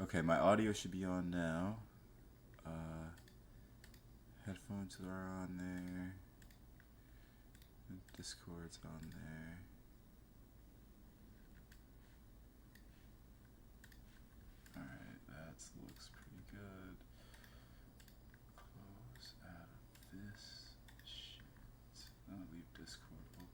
Okay, my audio should be on now. Headphones are on there. Discord's on there. Alright, that looks pretty good. Close out of this shit. I'm gonna leave Discord open.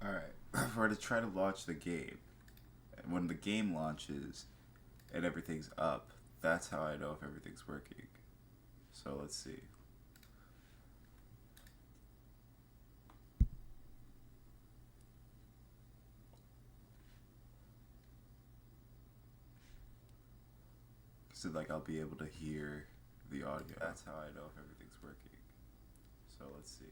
Alright, we're to try to launch the game. And when the game launches and everything's up, that's how I know if everything's working. So let's see. So like I'll be able to hear the audio. That's how I know if everything's working. So let's see.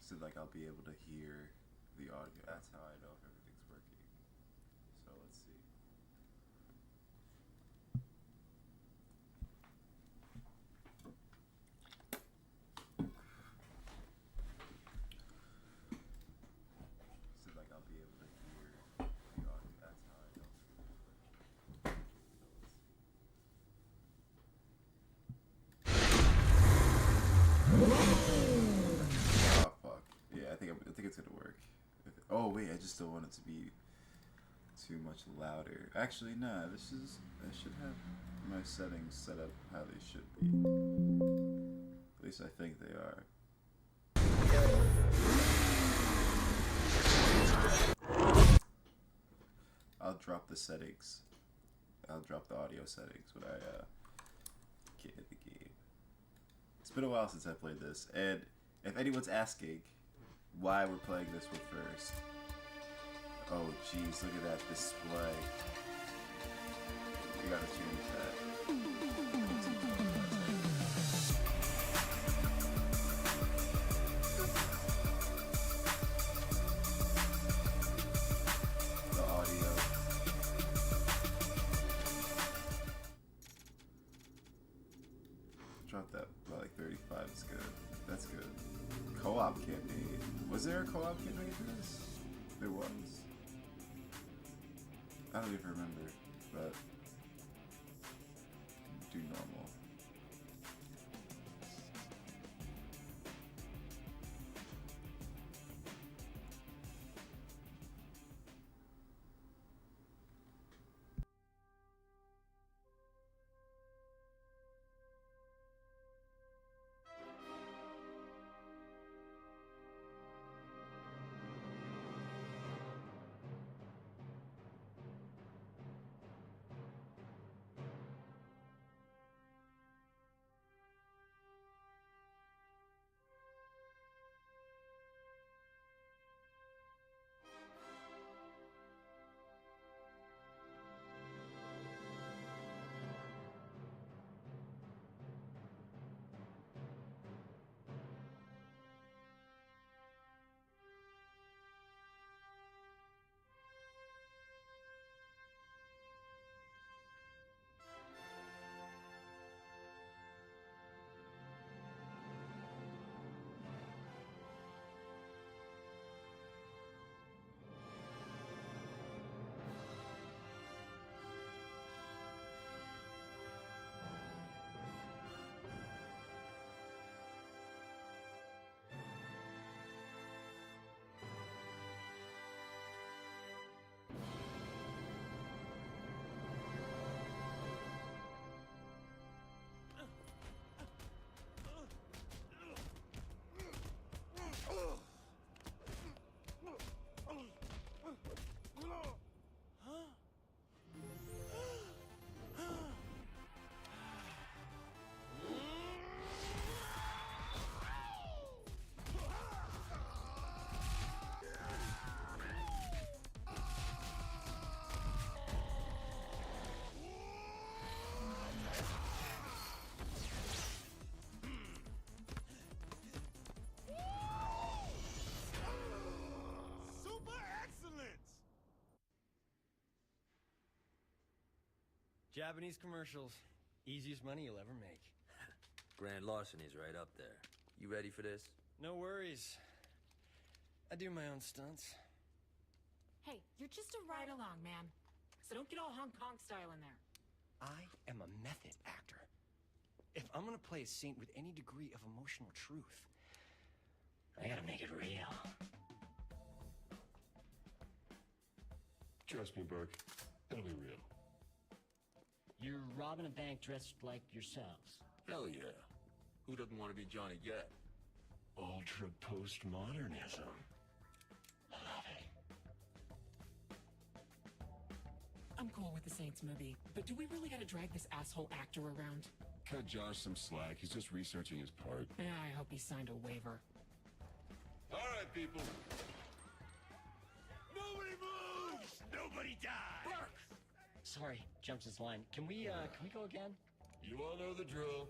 So like I'll be able to hear the audio. That's how I know if everything's working. So let's see. So like I'll be able to hear the audio. That's how I know if everything's working. So let's see. Oh fuck. Yeah, I think it's gonna work. Oh wait, I just don't want it to be too much louder. Actually, nah. I should have my settings set up how they should be. At least I think they are. I'll drop the settings. I'll drop the audio settings when I get in the game. It's been a while since I played this, and if anyone's asking why we're playing this one first, oh jeez, look at that display. We gotta change that. co-op campaign. Was there a co-op campaign for this? There was. I don't even remember, but do normal. Japanese commercials. Easiest money you'll ever make. Grand larceny's right up there. You ready for this? No worries. I do my own stunts. Hey, you're just a ride-along, man. So don't get all Hong Kong style in there. I am a method actor. If I'm gonna play a saint with any degree of emotional truth, I gotta make it real. Trust me, Burke. It'll be real. You're robbing a bank dressed like yourselves. Hell yeah. Who doesn't want to be Johnny Gat? Ultra postmodernism. Love it. I'm cool with the Saints movie, but do we really gotta drag this asshole actor around? Cut Josh some slack. He's just researching his part. Yeah, I hope he signed a waiver. All right, people. Nobody moves! Nobody dies! Sorry, jumps his line. Can we go again? You all know the drill.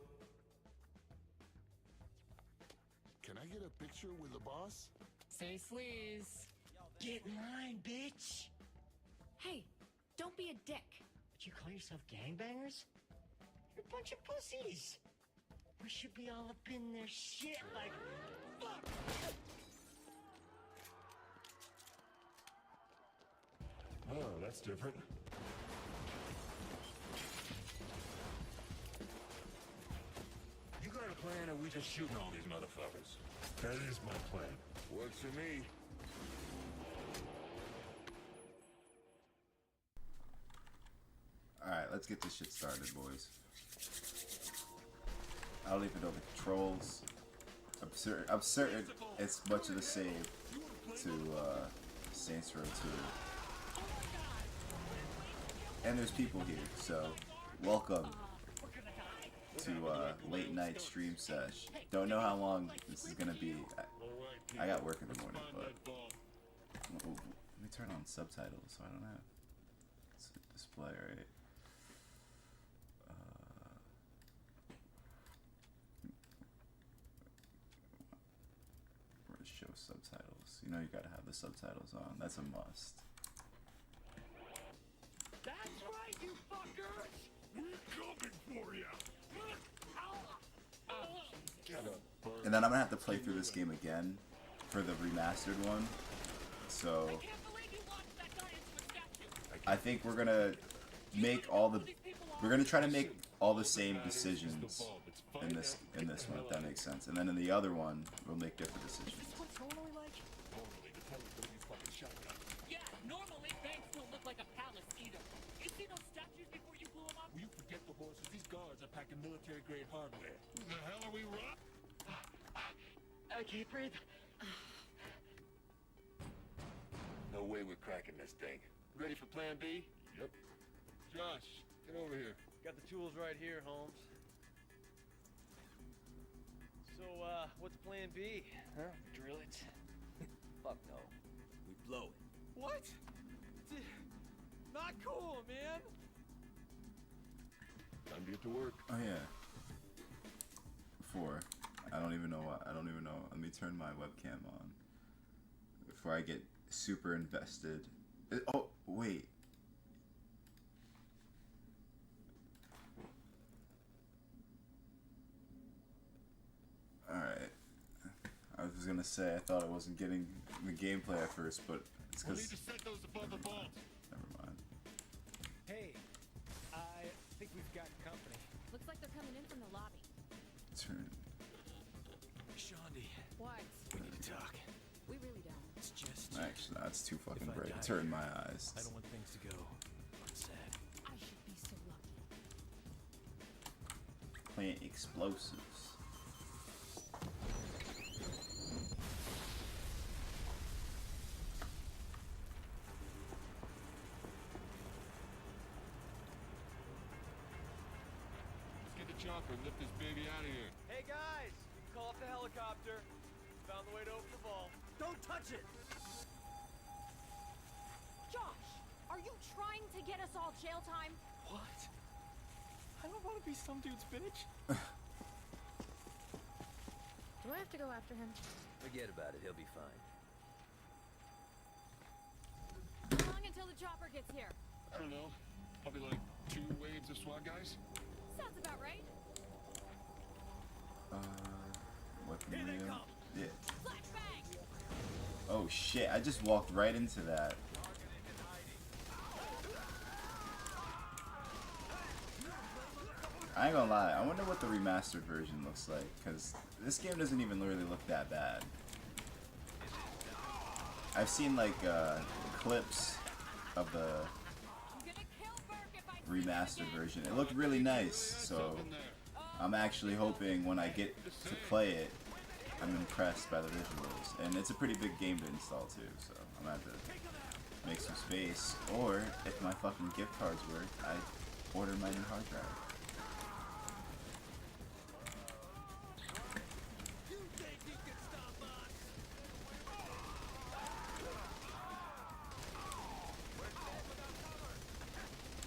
Can I get a picture with the boss? Say sleaze. Get in line, bitch! Hey, don't be a dick. But you call yourself gangbangers? You're a bunch of pussies. We should be all up in their shit like, fuck! Oh, that's different. You got a plan, or we just shooting all these motherfuckers? That is my plan. Works for me. Alright, let's get this shit started, boys. I don't even know the controls. I'm certain it's much of the same to Saints Row 2. And there's people here, so welcome to Late Night Stream Sesh. Don't know how long this is gonna be. I got work in the morning, but let me turn on subtitles so I don't have display, right? Where's show subtitles? You know you gotta have the subtitles on. That's a must. That's right, you fuckers! We're coming for you. And then I'm gonna have to play through this game again for the remastered one. So I think we're gonna make we're gonna try to make all the same decisions in this one, if that makes sense. And then in the other one, we'll make different decisions. Yeah, normally banks don't look like a palace either. You see those statues before you blew them up? You forget the horses. These guards are packing military-grade hardware. Who the hell are we robbing? I can't breathe. No way we're cracking this thing. Ready for plan B? Yep. Josh, get over here. Got the tools right here, Holmes. So, what's plan B? Huh? Drill it? Fuck no. We blow it. What? Not cool, man! Time to get to work. Oh yeah. 4. I don't even know what. I don't even know. Let me turn my webcam on before I get super invested. Oh wait. All right. I was gonna say I thought I wasn't getting the gameplay at first, but it's We'll need because. to set those above the vault. Never mind. Hey, I think we've got company. Looks like they're coming in from the lobby. Turn. Shawnee, What? we need to talk. We really don't. It's just... Actually, that's too fucking If I bright. die Turn here, my eyes. I don't want things to go sad. I should be so lucky. Plant explosives. Let's get the chopper and lift this baby out of here. Hey guys, you can call off the helicopter. Found the way to open the vault. Don't touch it! Josh, are you trying to get us all jail time? What? I don't want to be some dude's bitch. Do I have to go after him? Forget about it. He'll be fine. How long until the chopper gets here? I don't know. Probably like 2 waves of SWAT guys. Sounds about right. Weapon Here they wheel. come. Yeah. Flashbang! Oh shit! I just walked right into that. I ain't gonna lie. I wonder what the remastered version looks like, because this game doesn't even really look that bad. I've seen like clips of the I'm gonna kill Burke if I see him remastered again. version. It looked really nice, so I'm actually hoping when I get to play it, I'm impressed by the visuals. And it's a pretty big game to install too, so I'm gonna have to make some space. Or if my fucking gift cards work, I order my new hard drive.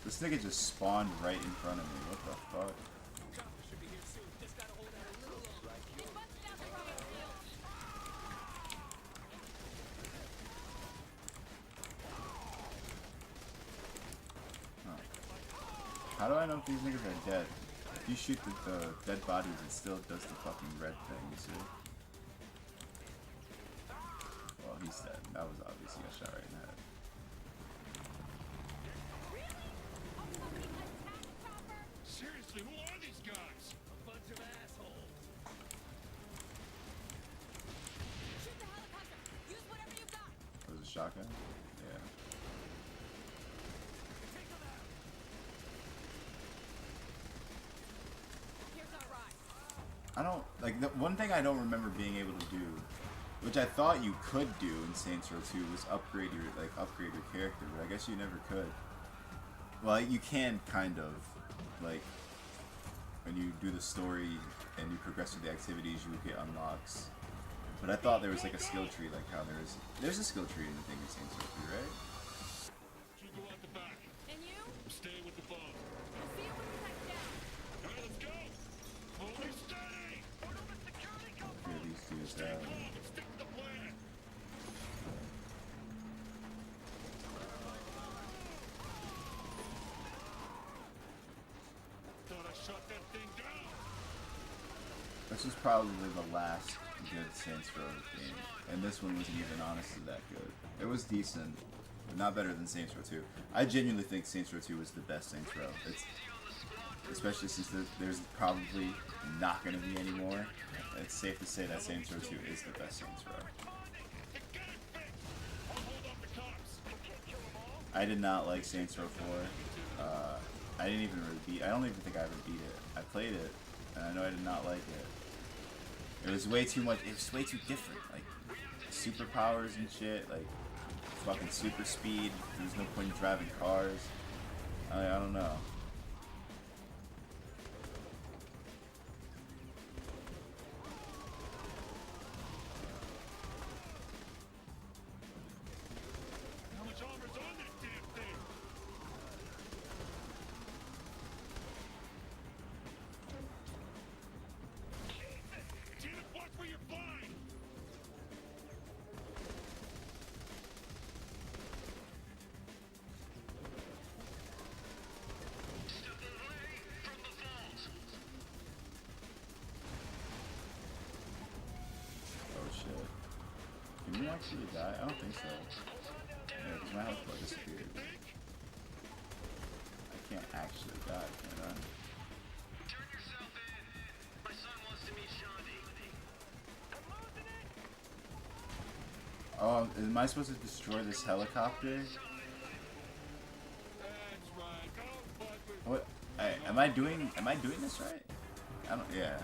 This nigga just spawned right in front of me. What the fuck? They busted out the riot shield. How do I know if these niggas are dead? If you shoot the dead bodies, it still does the fucking red thing, you see? Well, he's dead. That was obvious. He got shot right in the head. Seriously, who are these guys? A bunch of assholes. Shoot the helicopter. Use whatever you got. Was it a shotgun? Yeah. Here's our ride. I don't like the one thing I don't remember being able to do, which I thought you could do in Saints Row 2, was upgrade your character, but I guess you never could. Well, you can kind of, like when you do the story and you progress through the activities, you would get unlocks. But I thought there was like a skill tree, like how there's a skill tree in the thing in Saints Row 2, right? You go out the back. And you? I'm staying with the phone. We'll see you when we touch down. All right, let's go. Hold it steady. Here these dudes Stay out. calm and stick to the plan. Thought I shot that thing down. This is probably the last good Saints Row game, and this one wasn't even honestly that good. It was decent, but not better than Saints Row 2. I genuinely think Saints Row 2 was the best Saints Row. It's, especially since there's probably not going to be any more. It's safe to say that Saints Row 2 is the best Saints Row. I did not like Saints Row 4. I didn't even really beat. I don't even think I ever beat it. I played it, and I know I did not like it. It was way too much. It was way too different. Like superpowers and shit. Like fucking super speed. There's no point in driving cars. I don't know. Can you actually die? I don't think so. Yeah, because my health bar disappeared. I can't actually die, can I? Turn yourself in. My son wants to meet Shandi. Oh, am I supposed to destroy this helicopter? What? Am I doing this right? I don't. Yeah.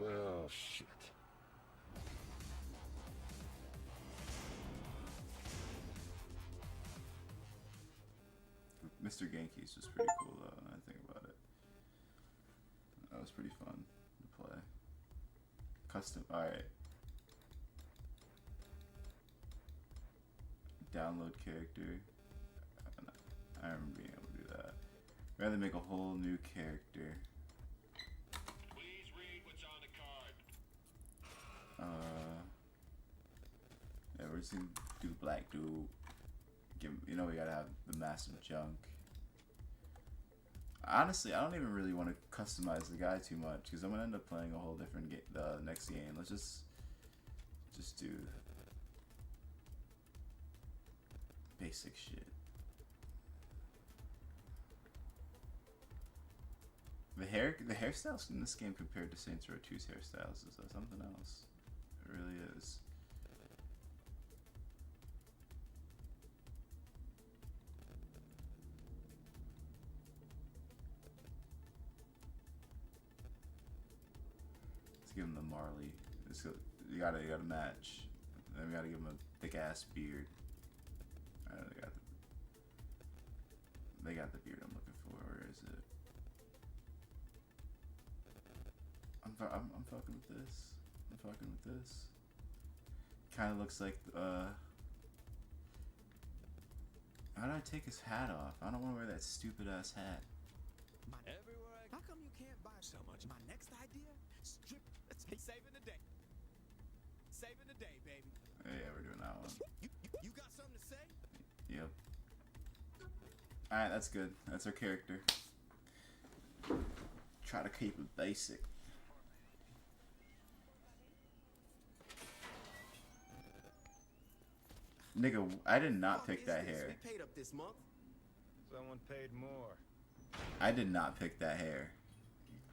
Oh, shit. Mr. Genki's was pretty cool though, when I think about it. That was pretty fun to play. Custom, alright. Download character. I remember being able to do that. Rather make a whole new character. Please read what's on the card. Yeah, we're just gonna do black dude. Give, you know, we gotta have the massive junk. Honestly, I don't even really want to customize the guy too much because I'm gonna end up playing a whole different game. The next game. Let's just do basic shit. The hairstyles in this game compared to Saints Row 2's hairstyles is something else. It really is. Let's give him the Marley. You gotta match. Then we gotta give him a thick ass beard. I don't know, they got the beard I'm looking for. Where is it? I'm fucking with this. I'm fucking with this. Kind of looks like how do I take his hat off? I don't want to wear that stupid ass hat. How come you can't buy so much? My next idea? Strip. Let's be saving the day. Saving the day, baby. Yeah, we're doing that one. You got something to say? Yep. Alright, that's good. That's our character. Try to keep it basic. Nigga, I did not pick that hair. We paid up this month. Someone paid more. I did not pick that hair.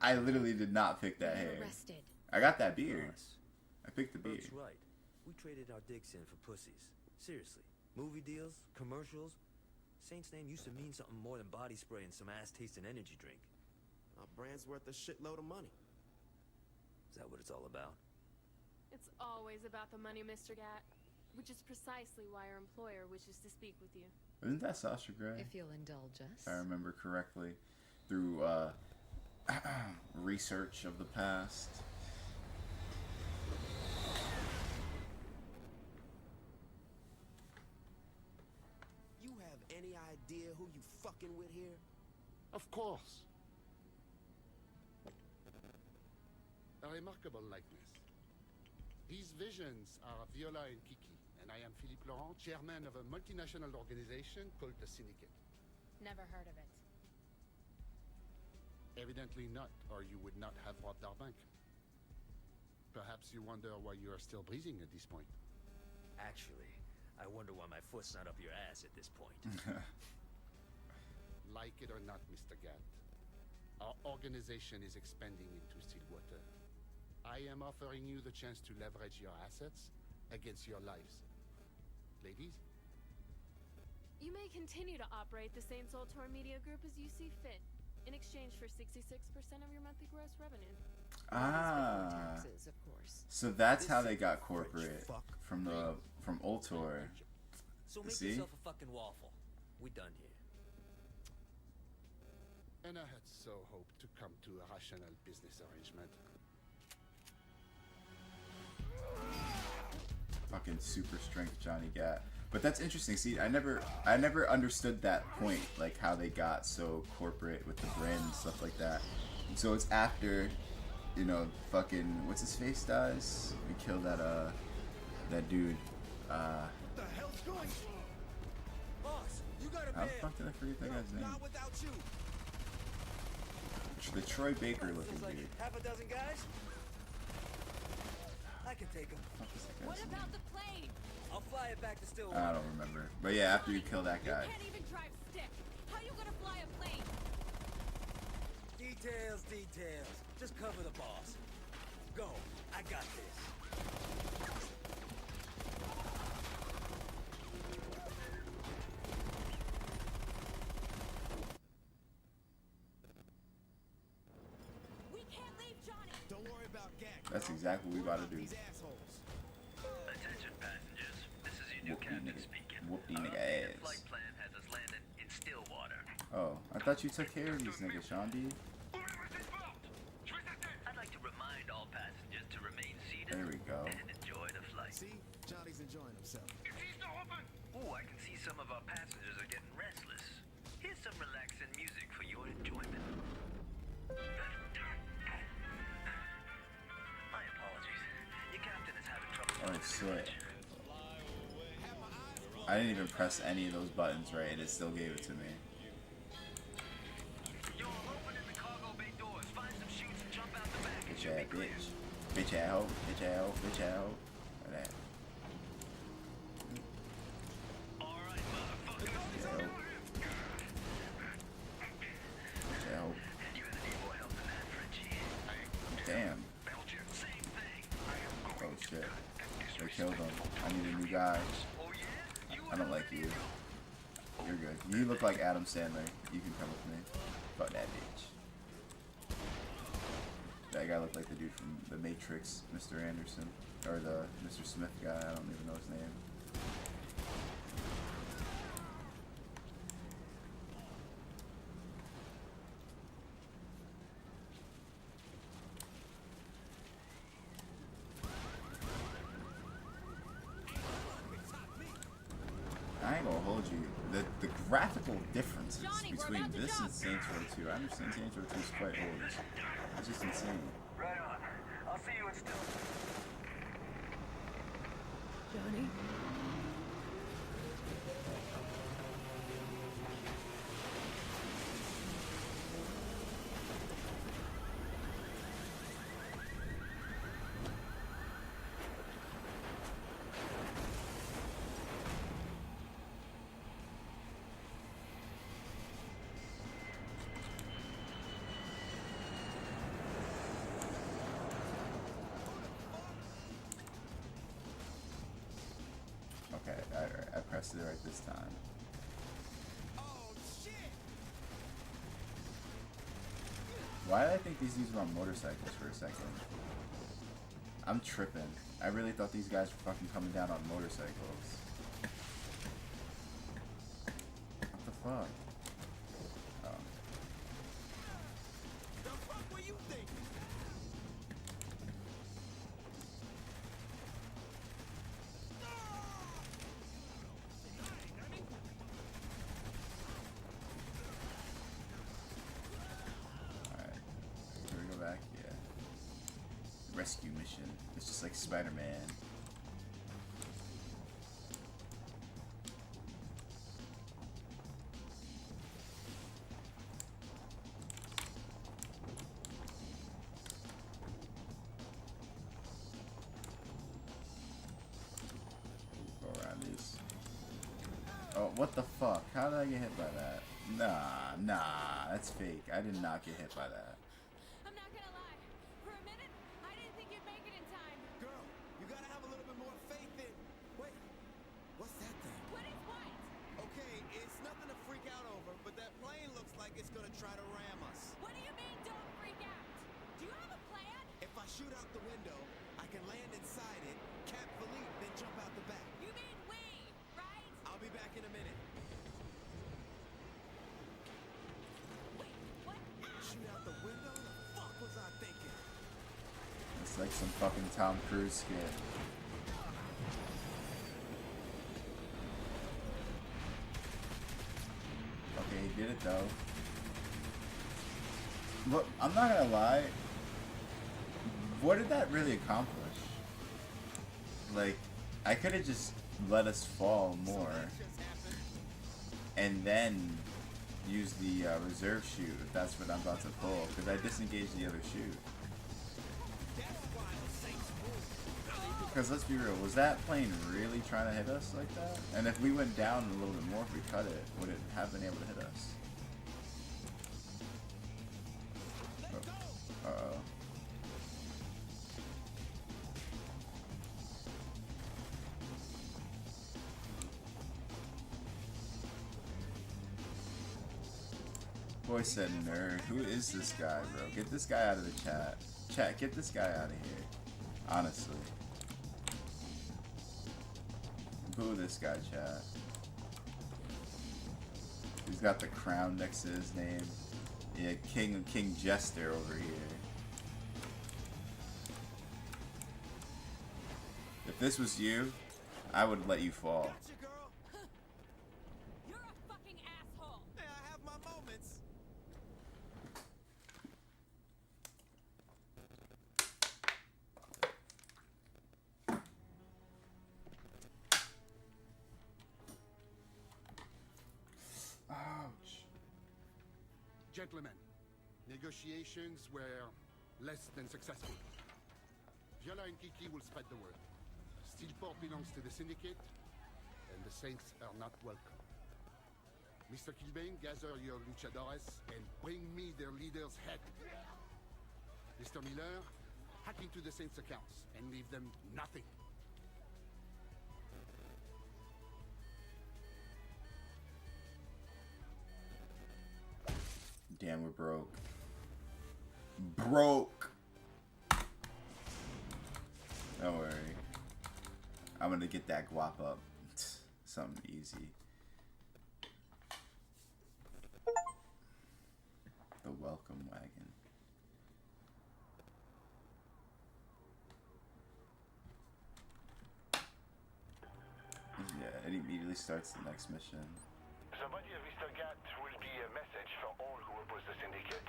I literally did not pick that hair. Arrested. I got that beard. I picked the beard. Bert's right. We traded our dicks in for pussies. Seriously. Movie deals, commercials. Saint's name used to mean something more than body spray and some ass-tasting energy drink. Our brand's worth a shitload of money. Is that what it's all about? It's always about the money, Mr. Gat. Which is precisely why our employer wishes to speak with you. Isn't that Sasha Grey? If you'll indulge us. If I remember correctly. Through research of the past. You have any idea who you fucking with here? Of course. A remarkable likeness. These visions are Viola and Kiki, and I am Philippe Laurent, chairman of a multinational organization called the Syndicate. Never heard of it. Evidently not, or you would not have robbed our bank. Perhaps you wonder why you are still breathing at this point. Actually, I wonder why my foot's not up your ass at this point. Like it or not, Mr. Gatt, our organization is expanding into Stillwater. I am offering you the chance to leverage your assets against your lives. Ladies? You may continue to operate the Saint Soltor Media Group as you see fit, in exchange for 66% of your monthly gross revenue. Ah, Taxes, of course. so that's how they got corporate from Ultor. So make See? yourself a fucking waffle. We done here. And I had so hoped to come to a rational business arrangement. Fucking super strength Johnny Gat. But that's interesting. See, I never understood that point, like how they got so corporate with the brand and stuff like that. And so it's after, you know, fucking what's his face dies. We kill that dude. What the hell's going? Boss, you got a How the fuck did I forget that guy's name? Not without you. The Troy Baker looking Like dude. half a dozen guys? I can take them. What about the plane? I'll fly it back to Stillwater. I don't remember. But yeah, after you kill that guy. You can't even drive stick. How you gonna fly a plane? Details, details. Just cover the boss. Go. I got this. We can't leave Johnny. Don't worry about Gag. That's exactly what we about to do. These assholes. Attention passengers, this is your new captain speaking. Whoop these Our nigga updated ass. flight plan has us landing in Stillwater. Oh, I thought you took care of these niggas, Sean D. I'd like to remind all passengers to remain seated There we go. and enjoy the flight. See? Johnny's enjoying himself. Oh, I can see some of our passengers are getting restless. Here's some relaxing music for your enjoyment. My apologies. Your captain is having trouble. Oh shit. I didn't even press any of those buttons right and it still gave it to me. Yo, I'm opening the cargo bay doors. Find some chutes and jump out the back. It Bitch should be ass clear. bitch. Bitch ass hoe. Bitch ass hoe. Bitch ass hoe. Look at that. All right, motherfucker. Bitch ass hoe. Bitch ass hoe. You're gonna need more help than that, Frenchie. Damn. Belgium, same thing. Oh shit. They killed him. I need a new guy. I don't like you. You're good. You look like Adam Sandler. You can come with me. Fuck that bitch. That guy looked like the dude from The Matrix, Mr. Anderson. Or the Mr. Smith guy. I don't even know his name. I ain't gonna hold you. The graphical differences Johnny, we're between about to this jump. and Saints Row 2. I understand Saints Row 2 is quite old. It's just insane. Right on. I'll see you in Stillwater. Johnny? Okay, I pressed it right this time. Oh, shit! Why did I think these dudes were on motorcycles for a second? I'm tripping. I really thought these guys were fucking coming down on motorcycles. What the fuck? Oh. The fuck were you thinking? Alright. Here we go back. Yeah. rescue mission. It's just like Spider-Man. Go around these. Oh, what the fuck? How did I get hit by that? Nah, that's fake. I did not get hit by that. I'm not gonna lie. For a minute, I didn't think you'd make it in time. Girl, you gotta have a little bit more faith in. Wait, what's that thing? What is what? Okay, it's nothing to freak out over, but that plane looks like it's gonna try to ram us. What do you mean, don't freak out? Do you have a plan? If I shoot out the window, I can land inside it, cap Philippe, then jump out the back. You mean we, right? I'll be back in a minute. Wait, what? Shoot out the window? The fuck was I thinking? It's like some fucking Tom Cruise skit. Okay, he did it though. Look, I'm not gonna lie. What did that really accomplish? Like, I could have just let us fall more, and then use the reserve shoot if that's what I'm about to pull, because I disengaged the other shoot. Because let's be real, was that plane really trying to hit us like that? And if we went down a little bit more, if we cut it, would it have been able to hit us? Oh. Uh-oh. Boy said nerd. Who is this guy, bro? Get this guy out of the chat. Chat, get this guy out of here. Honestly. Boo this guy, chat. He's got the crown next to his name. Yeah, King Jester over here. If this was you, I would let you fall. Gotcha, girl. You're a fucking asshole. Hey, I have my moments. Ouch. Gentlemen, negotiations were less than successful. Viola and Kiki will spread the word. Steelport belongs to the Syndicate, and the Saints are not welcome. Mr. Kilbane, gather your luchadores and bring me their leader's head. Mr. Miller, hack into the Saints' accounts and leave them nothing. Damn, we're broke. Broke! Don't worry. I'm gonna get that guap up. Something easy. The welcome wagon. Yeah, it immediately starts the next mission. The body of Mr. Gat will be a message for all who oppose the Syndicate.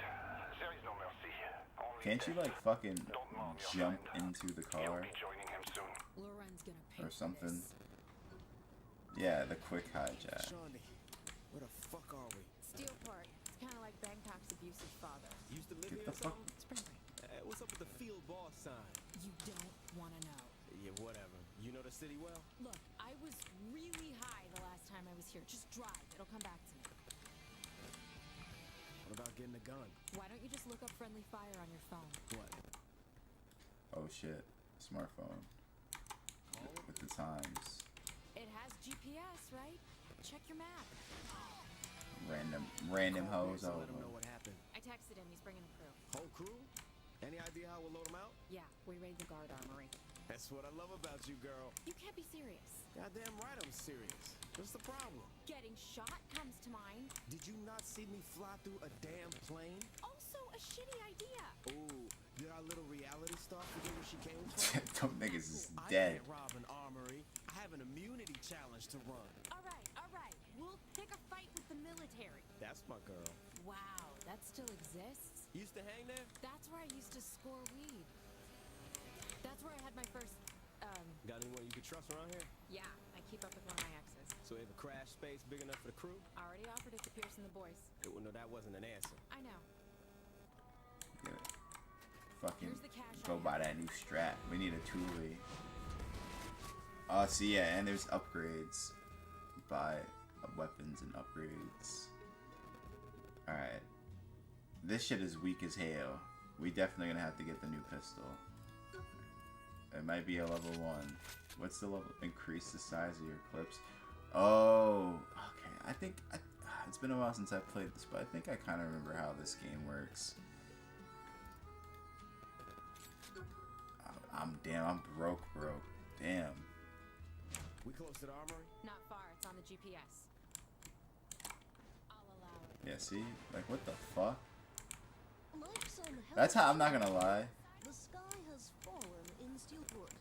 There is no mercy. Only Can't you like fucking Don't mourn your jump friend. into the You'll car be joining him soon. Lauren's gonna pay or for something? this. Yeah, the quick hijack. Shawnee, where the fuck are we? Steelport. It's kind of like Bangkok's abusive father. Used to live Get here the or fuck- something? Spring break. What's up with the field boss sign? You don't want to know. Yeah, whatever. You know the city well? Look, I was really high the last time I was here. Just drive. It'll come back to me. What about getting a gun? Why don't you just look up friendly fire on your phone? What? Oh shit, smartphone. With the times. It has GPS, right? Check your map. Random Call hoes Pierce and over. let him know what happened. I texted him. He's bringing a crew. Whole crew? Any idea how we'll load them out? Yeah, we raid the guard armory. That's what I love about you, girl. You can't be serious. Goddamn right I'm serious. What's the problem? Getting shot comes to mind. Did you not see me fly through a damn plane? Also, a shitty idea. Ooh, did our little reality star forget where she came from? Them niggas is I dead. can't rob an armory. I have an immunity challenge to run. All right. We'll pick a fight with the military. That's my girl. Wow, that still exists? Used to hang there? That's where I used to score weed. That's where I had my first, Got anyone you can trust around here? yeah, I keep up with one of my exes. So we have a crash space big enough for the crew? I already offered it to Pierce and the boys. Hey, well, no, that wasn't an answer. I know. Get it. Fucking Here's the cash go I buy have. that new strap. We need a two-way. See, yeah, and there's upgrades. Buy weapons and upgrades. Alright. This shit is weak as hell. We definitely gonna have to get the new pistol. It might be a level 1. What's the level? Increase the size of your clips. Oh, okay. I think it's been a while since I played this, but I think I kind of remember how this game works. I'm broke. Damn. We close to the armory? Not far, it's on the GPS. I'll allow it. Yeah, see? Like, what the fuck? Life's on hell. That's how, I'm not gonna lie. The sky has fallen in Steelport.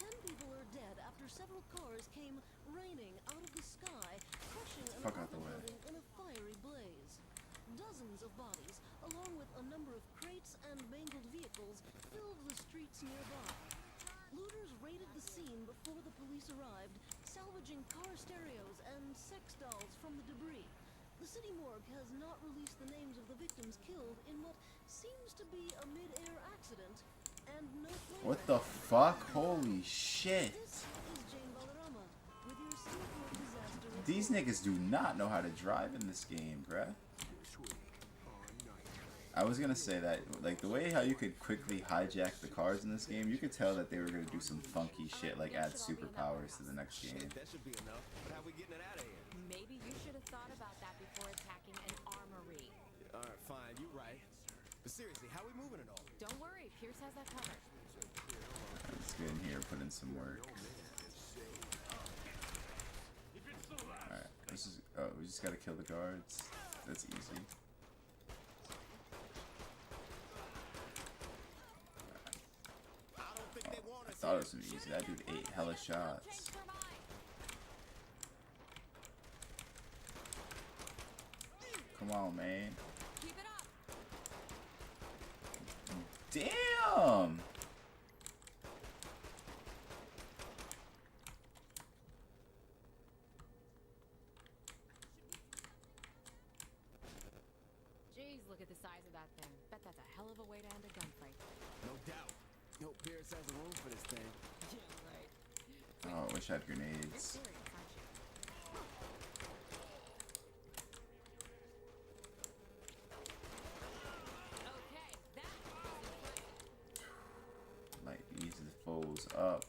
10 people are dead after several cars came raining out of the sky, crushing an Fuck out the apartment way. building in a fiery blaze. Dozens of bodies, along with a number of crates and mangled vehicles, filled the streets nearby. Looters raided the scene before the police arrived, salvaging car stereos and sex dolls from the debris. The city morgue has not released the names of the victims killed in what seems to be a mid-air accident, and no plane What the wreck. fuck? Holy shit. This is Jane Balarama with your Steelport disaster. These niggas do not know how to drive in this game, bruh. I was gonna say that, like, the way how you could quickly hijack the cars in this game, you could tell that they were gonna do some funky shit, like add superpowers to the next game. Shit, that should be enough. But how we getting it out of here? Maybe you should have thought about that before attacking an armory. Alright, fine, you're right. But seriously, how we moving it all? Don't worry, Pierce has that covered. Let's get in here, put in some work. Alright, this is, oh, we just gotta kill the guards. That's easy. I thought it was gonna be easy. That dude ate hella shots. Come on, man. Keep it up. Damn! Jeez, look at the size of that thing. Bet that's a hell of a way to end a gunfight. No doubt. Hope Pierce has room for this thing. Yeah, right. Oh, I wish I had You're grenades. serious, aren't you? Okay, that was impressive. Might ease the foes up.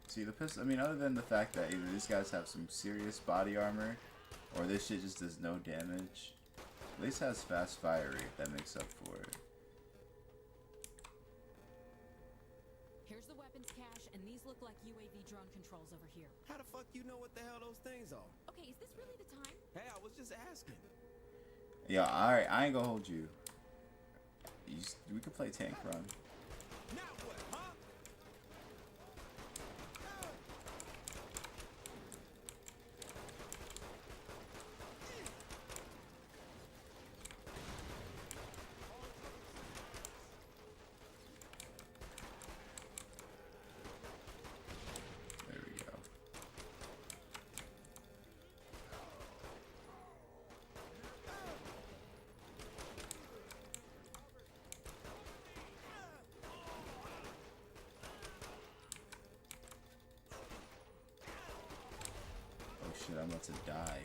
See, the pistol, I mean, other than the fact that either these guys have some serious body armor, or this shit just does no damage, at least has fast fire rate that makes up for it. Here's the weapons cache, and these look like UAV drone controls over here. How the fuck you know what the hell those things are? Okay, is this really the time? Hey, I was just asking. Yeah, alright, I ain't gonna hold you. We could play tank run. Now what, huh? There we go. Oh shit, I'm about to die.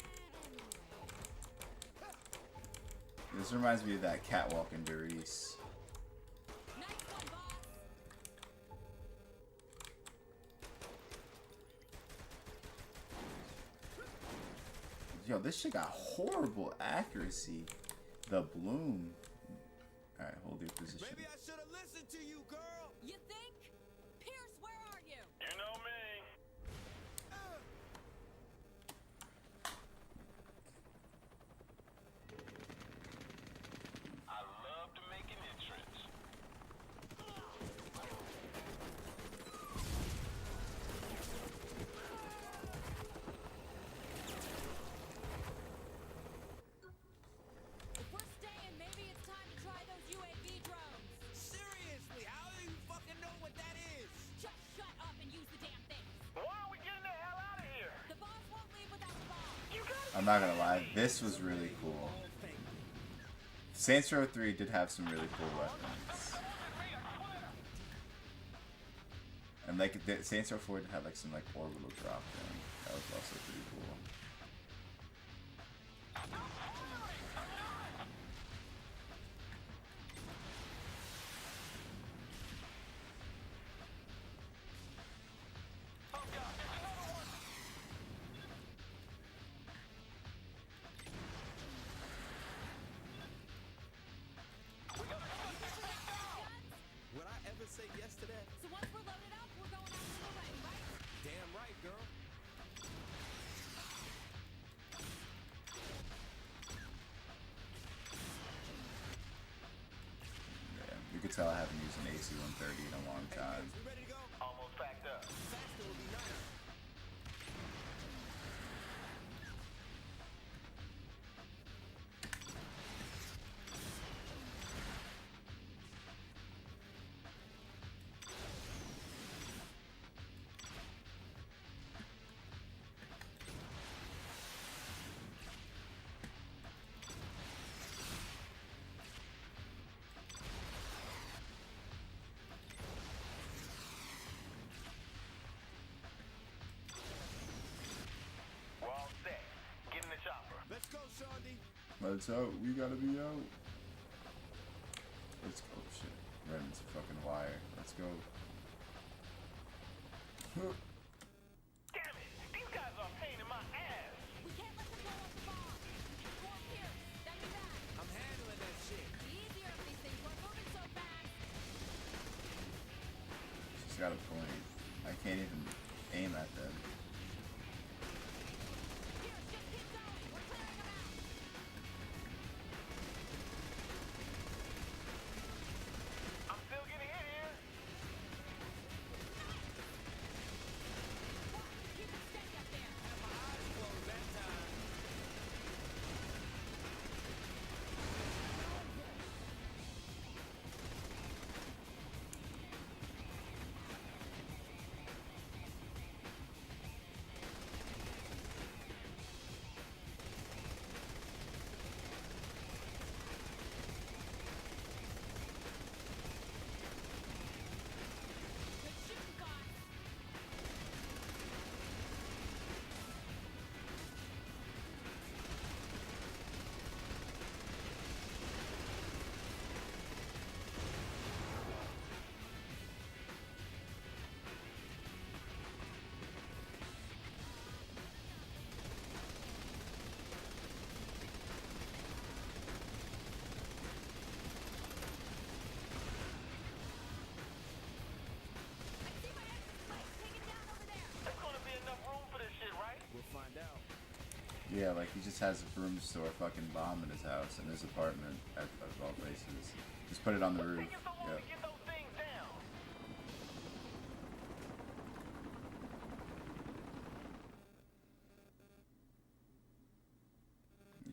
This reminds me of that catwalk in Doris. Nice one, boss! Yo, this shit got horrible accuracy. The bloom. Alright, hold your position. Maybe I should have listened to you, girl. You think? Pierce, where are you? You know me. I love to make an entrance. If we're staying, maybe it's time to try those UAV drones. I'm not gonna lie, this was really cool. Saints Row 3 did have some really cool weapons. And like, Saints Row 4 did have like some like orbital drop thing. That was also pretty cool. Would I ever say yes to that? So once we're loaded up, we're going out to the wedding, right? Damn right, girl. Yeah, you could tell I haven't used an AC-130 in a long time. We ready to go? Almost packed up. Faster would be nice. We're all set. Get in the chopper. Let's go, Shawty. Let's out. We gotta be out. Let's go. Shit. Ran into fucking wire. Let's go. Huh. Damn it! These guys are a pain in my ass. We can't let them blow up the bomb. Go up here. Stand me back. I'm handling that shit. Be easier on these things. We're moving so fast. She's got a point. I can't even aim at them. Here, just keep going. We're clearing them out. I'm still getting hit here. Keep it steady up there. My eyes closed that time. Good shooting, boss. I see my exit spike. Take it down over there. There's gonna be enough room for this shit, right? We'll find out. Yeah, like he just has a broom store fucking bomb in his house and his apartment at all places. Just put it on the roof. Taking so long Yep. to get those things down.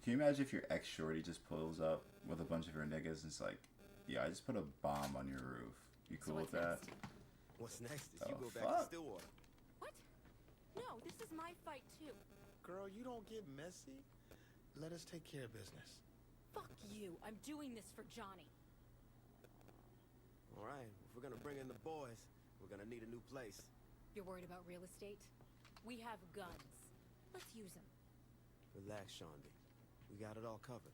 Can you imagine if your ex shorty just pulls up with a bunch of her niggas and it's like, yeah, I just put a bomb on your roof. You So cool what's with that? next? What's next is Oh, you go back fuck. to Stillwater. What? No, this is my fight too. Girl, you don't get messy. Let us take care of business. Fuck you. I'm doing this for Johnny. All right, if we're gonna bring in the boys, we're gonna need a new place. You're worried about real estate? We have guns. Let's use them. Relax, Shawty. We got it all covered.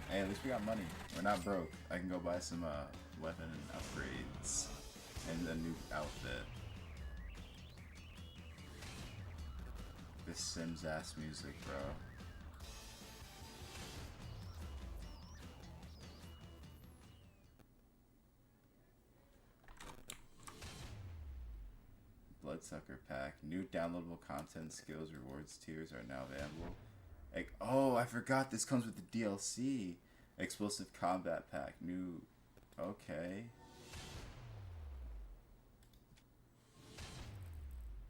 Hey, at least we got money. We're not broke. I can go buy some weapon upgrades and a new outfit. This Sims ass music, bro. Bloodsucker pack. New downloadable content, skills, rewards, tiers are now available. Like, oh, I forgot this comes with the DLC. Explosive combat pack. New. Okay.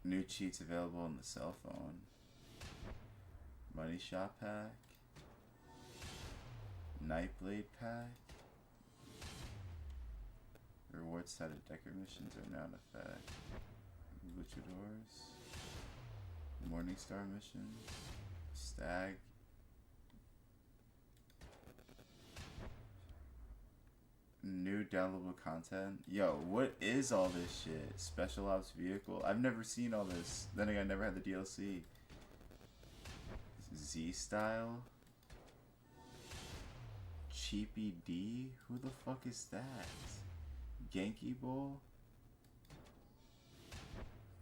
New cheats available on the cell phone. Money shop pack. Nightblade pack. Rewards set of Decker missions are now in effect. Luchadors. Morningstar mission. Stag. New downloadable content. Yo, what is all this shit? Special ops vehicle. I've never seen all this. Then again, I never had the DLC. Z style. Cheapy D. Who the fuck is that? Genki Bowl.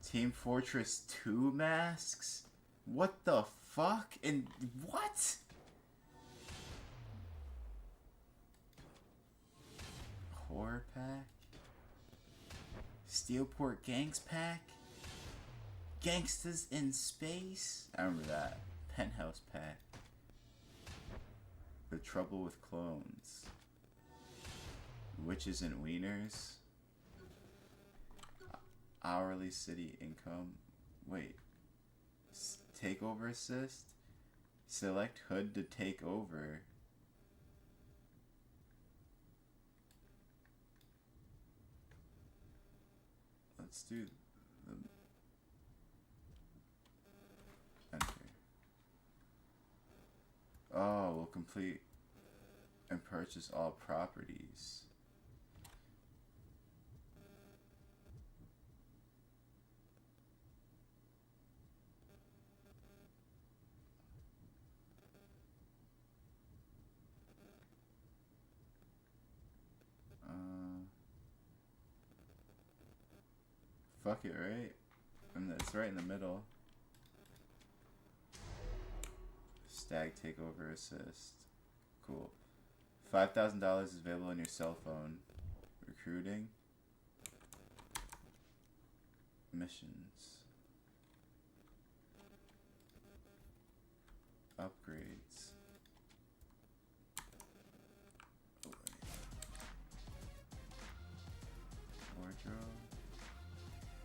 Team Fortress 2 masks. What the fuck? And what? Horror pack? Steelport Gangs pack? Gangsters in Space? I remember that. Penthouse pack. The Trouble with Clones. Witches and Wieners? Hourly City Income. Wait. Takeover Assist? Select HUD to take over. Let's do the enter. Oh, we'll complete and purchase all properties. Fuck it, right? And it's right in the middle. Stag takeover assist. Cool. $5,000 is available on your cell phone. Recruiting. Missions. Upgrades. Oh, wardrobe.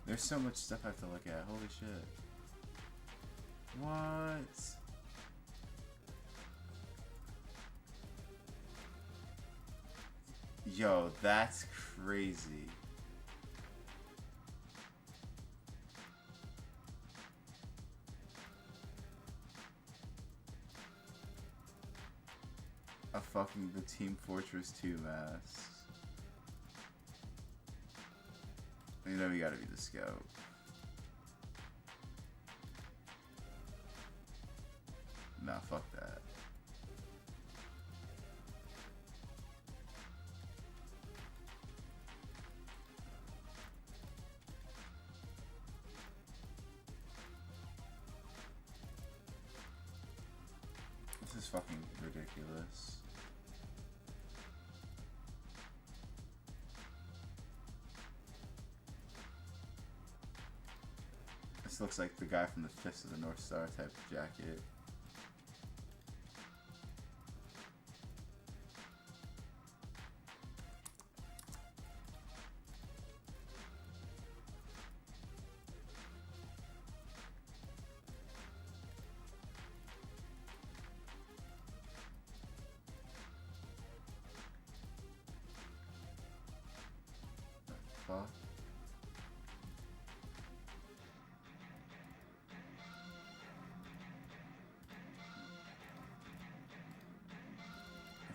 There's so much stuff I have to look at. Holy shit. What? Yo, that's crazy. A fucking the Team Fortress 2 mask. You know we gotta be the scout. Nah, fuck that. This is fucking ridiculous. This looks like the guy from the Fist of the North Star type jacket. Fuck.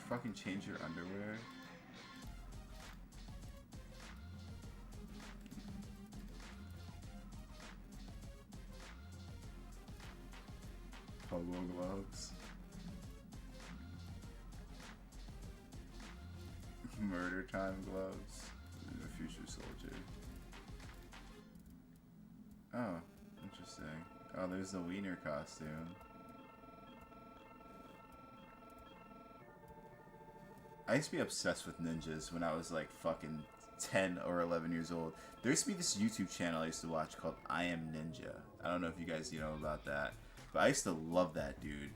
Fucking change your underwear. Polo gloves. Murder time gloves. The future soldier. Oh, interesting. Oh, there's the wiener costume. I used to be obsessed with ninjas when I was like fucking 10 or 11 years old. There used to be this YouTube channel I used to watch called I Am Ninja. I don't know if you guys know about that, but I used to love that dude.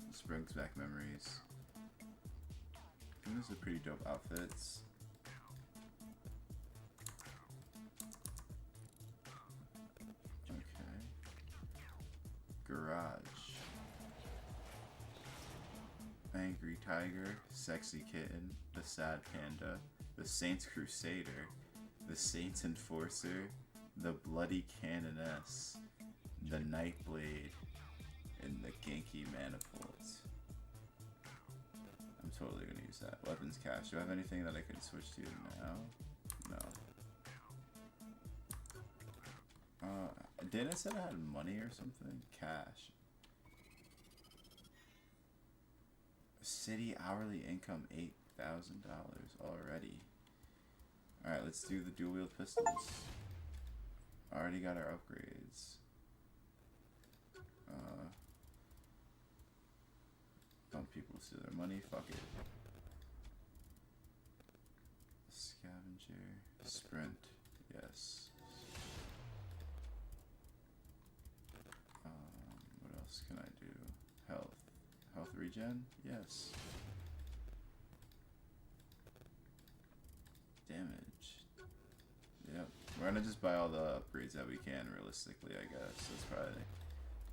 This brings back memories. And those are pretty dope outfits. Okay. Garage. Angry Tiger, Sexy Kitten, The Sad Panda, The Saints Crusader, The Saints Enforcer, the Bloody Canoness, the Nightblade, and the Genki Manifold. I'm totally gonna use that. Weapons cache. Do I have anything that I can switch to now? No. Didn't it say I had money or something? Cash. City hourly income $8,000 already. Alright, let's do the dual wield pistols. Already got our upgrades. Dump people steal their money, fuck it. Scavenger. Sprint. Yes. What else can I do? Health. Health regen? Yes. Damage. Yep. We're gonna just buy all the upgrades that we can, realistically, I guess. That's probably...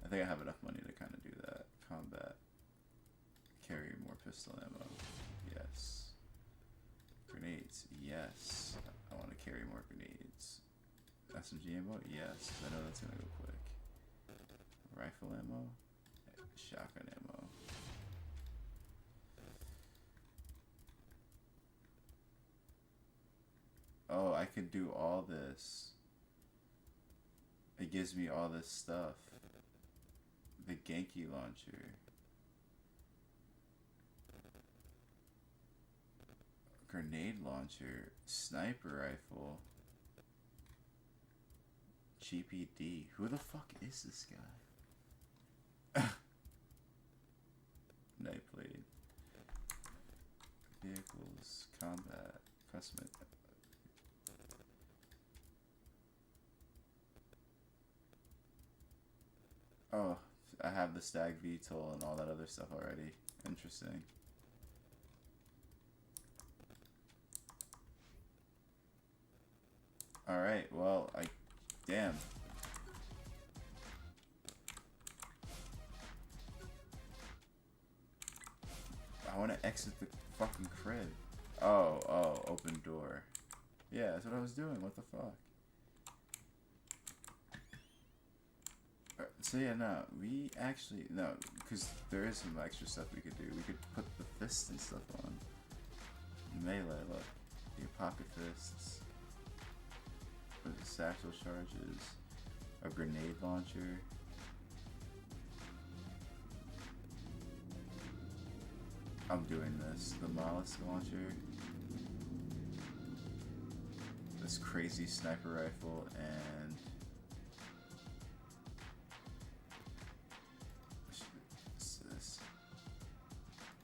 I think I have enough money to kind of do that. Combat. Carry more pistol ammo. Yes. Grenades. Yes. I want to carry more grenades. SMG ammo? Yes. I know that's gonna go quick. Rifle ammo. Shotgun ammo. Oh, I can do all this. It gives me all this stuff. The Genki launcher. Grenade launcher. Sniper rifle. GPD. Who the fuck is this guy? Nightblade. Vehicles. Combat. Custom. Oh, I have the Stag VTOL and all that other stuff already. Interesting. Alright, well, damn. I want to exit the fucking crib. Oh, open door. Yeah, that's what I was doing. What the fuck? So yeah, no, we actually, no, because there is some extra stuff we could do. We could put the fists and stuff on. Melee, look. The pocket fists. With the satchel charges. A grenade launcher. I'm doing this. The mollusk launcher. This crazy sniper rifle and...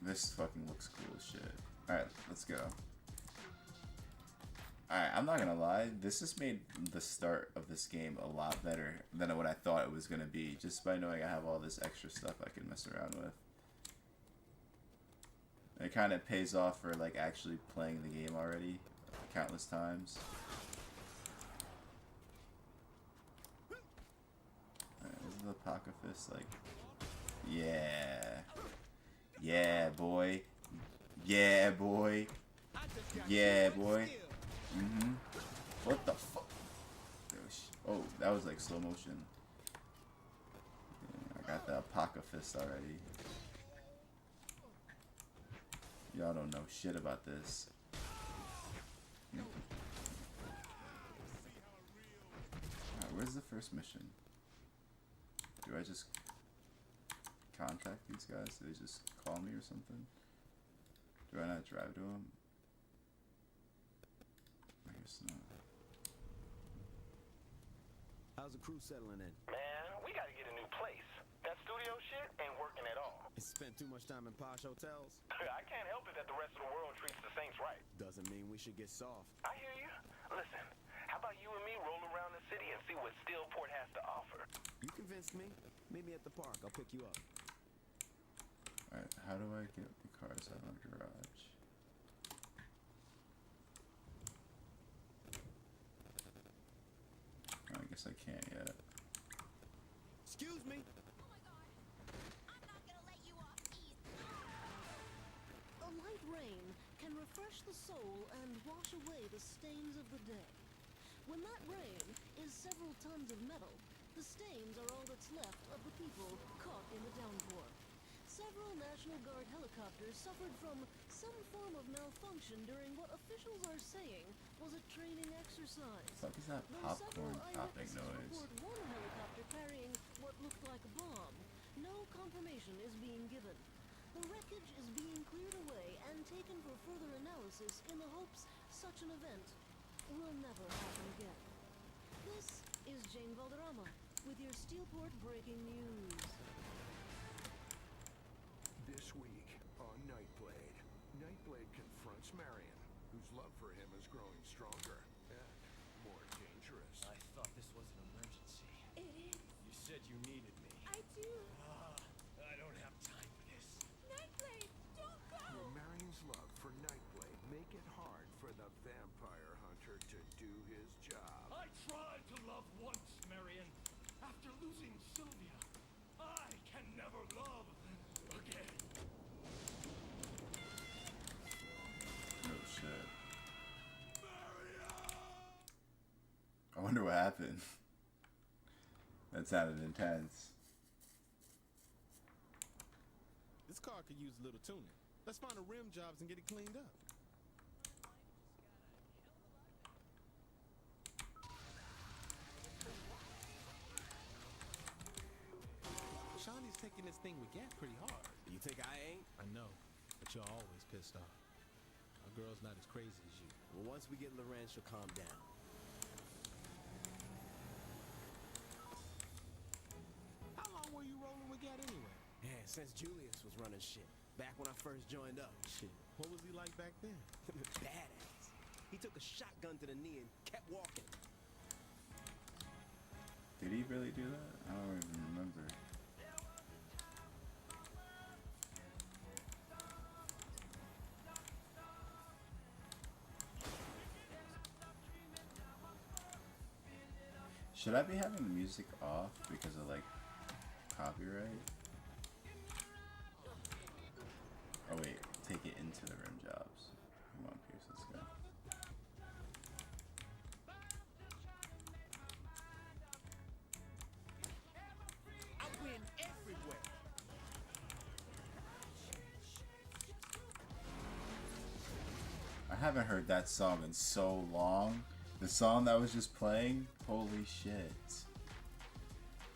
This fucking looks cool as shit. Alright, let's go. Alright, I'm not gonna lie. This has made the start of this game a lot better than what I thought it was gonna be. Just by knowing I have all this extra stuff I can mess around with. It kind of pays off for like actually playing the game already. Countless times. Alright, this is the Pocket Fist, like... Yeah. Yeah, boy. Yeah, boy. Yeah, boy. What the fuck? Oh, that was like slow motion. Yeah, I got the Pocket Fist already. Y'all don't know shit about this. Alright, where's the first mission? Do I just contact these guys? Do they just call me or something? Do I not drive to them? I guess not. How's the crew settling in? Man, we gotta get a new place. That studio shit ain't working at all. You spent too much time in posh hotels? I can't help it that the rest of the world treats the Saints right. Doesn't mean we should get soft. I hear you. Listen, how about you and me roll around the city and see what Steelport has to offer? You convinced me. Meet me at the park. I'll pick you up. Alright, how do I get the cars out of the garage? I guess I can't yet. Excuse me. A light rain can refresh the soul and wash away the stains of the day. When that rain is several tons of metal, the stains are all that's left of the people caught in the downpour. Several National Guard helicopters suffered from some form of malfunction during what officials are saying was a training exercise. What is that Though popcorn several popping eyewitnesses noise? report one helicopter carrying what looked like a bomb, no confirmation is being given. The wreckage is being cleared away and taken for further analysis in the hopes such an event will never happen again. This is Jane Valderrama with your Steelport breaking news. This week on Nightblade, Nightblade confronts Marion, whose love for him is growing stronger and more dangerous. I thought this was an emergency. It is. You said you needed me. I do. I don't have time for this. Nightblade, don't go! Will Marion's love for Nightblade make it hard for the vampire hunter to do his job? I tried to love once, Marion. After losing Sylvia, I can never love again. Oh shit. I wonder what happened. That sounded intense. This car could use a little tuning. Let's find the rim jobs and get it cleaned up. Shawnee's taking this thing with Gap pretty hard. You think I ain't? I know, but you're always pissed off. Our girl's not as crazy as you. Well, once we get Loren, she'll calm down. How long were you rolling with Gat anyway? Yeah, since Julius was running shit. Back when I first joined up. Shit, what was he like back then? Badass. He took a shotgun to the knee and kept walking. Did he really do that? I don't even remember. Should I be having the music off because of like copyright? Oh wait, take it into the rim jobs. Come on, Pierce, let's go. I win everywhere. I haven't heard that song in so long. The song that was just playing, holy shit.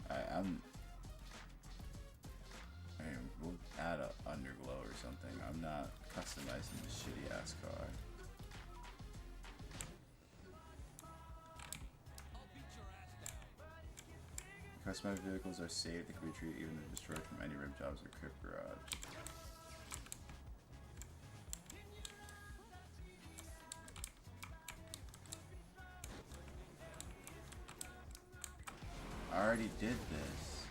I mean, we'll add a underglow or something. I'm not customizing this shitty ass car. Customized vehicles are saved, they can be treated even if destroyed from any rim jobs or crypt garage. I already did this.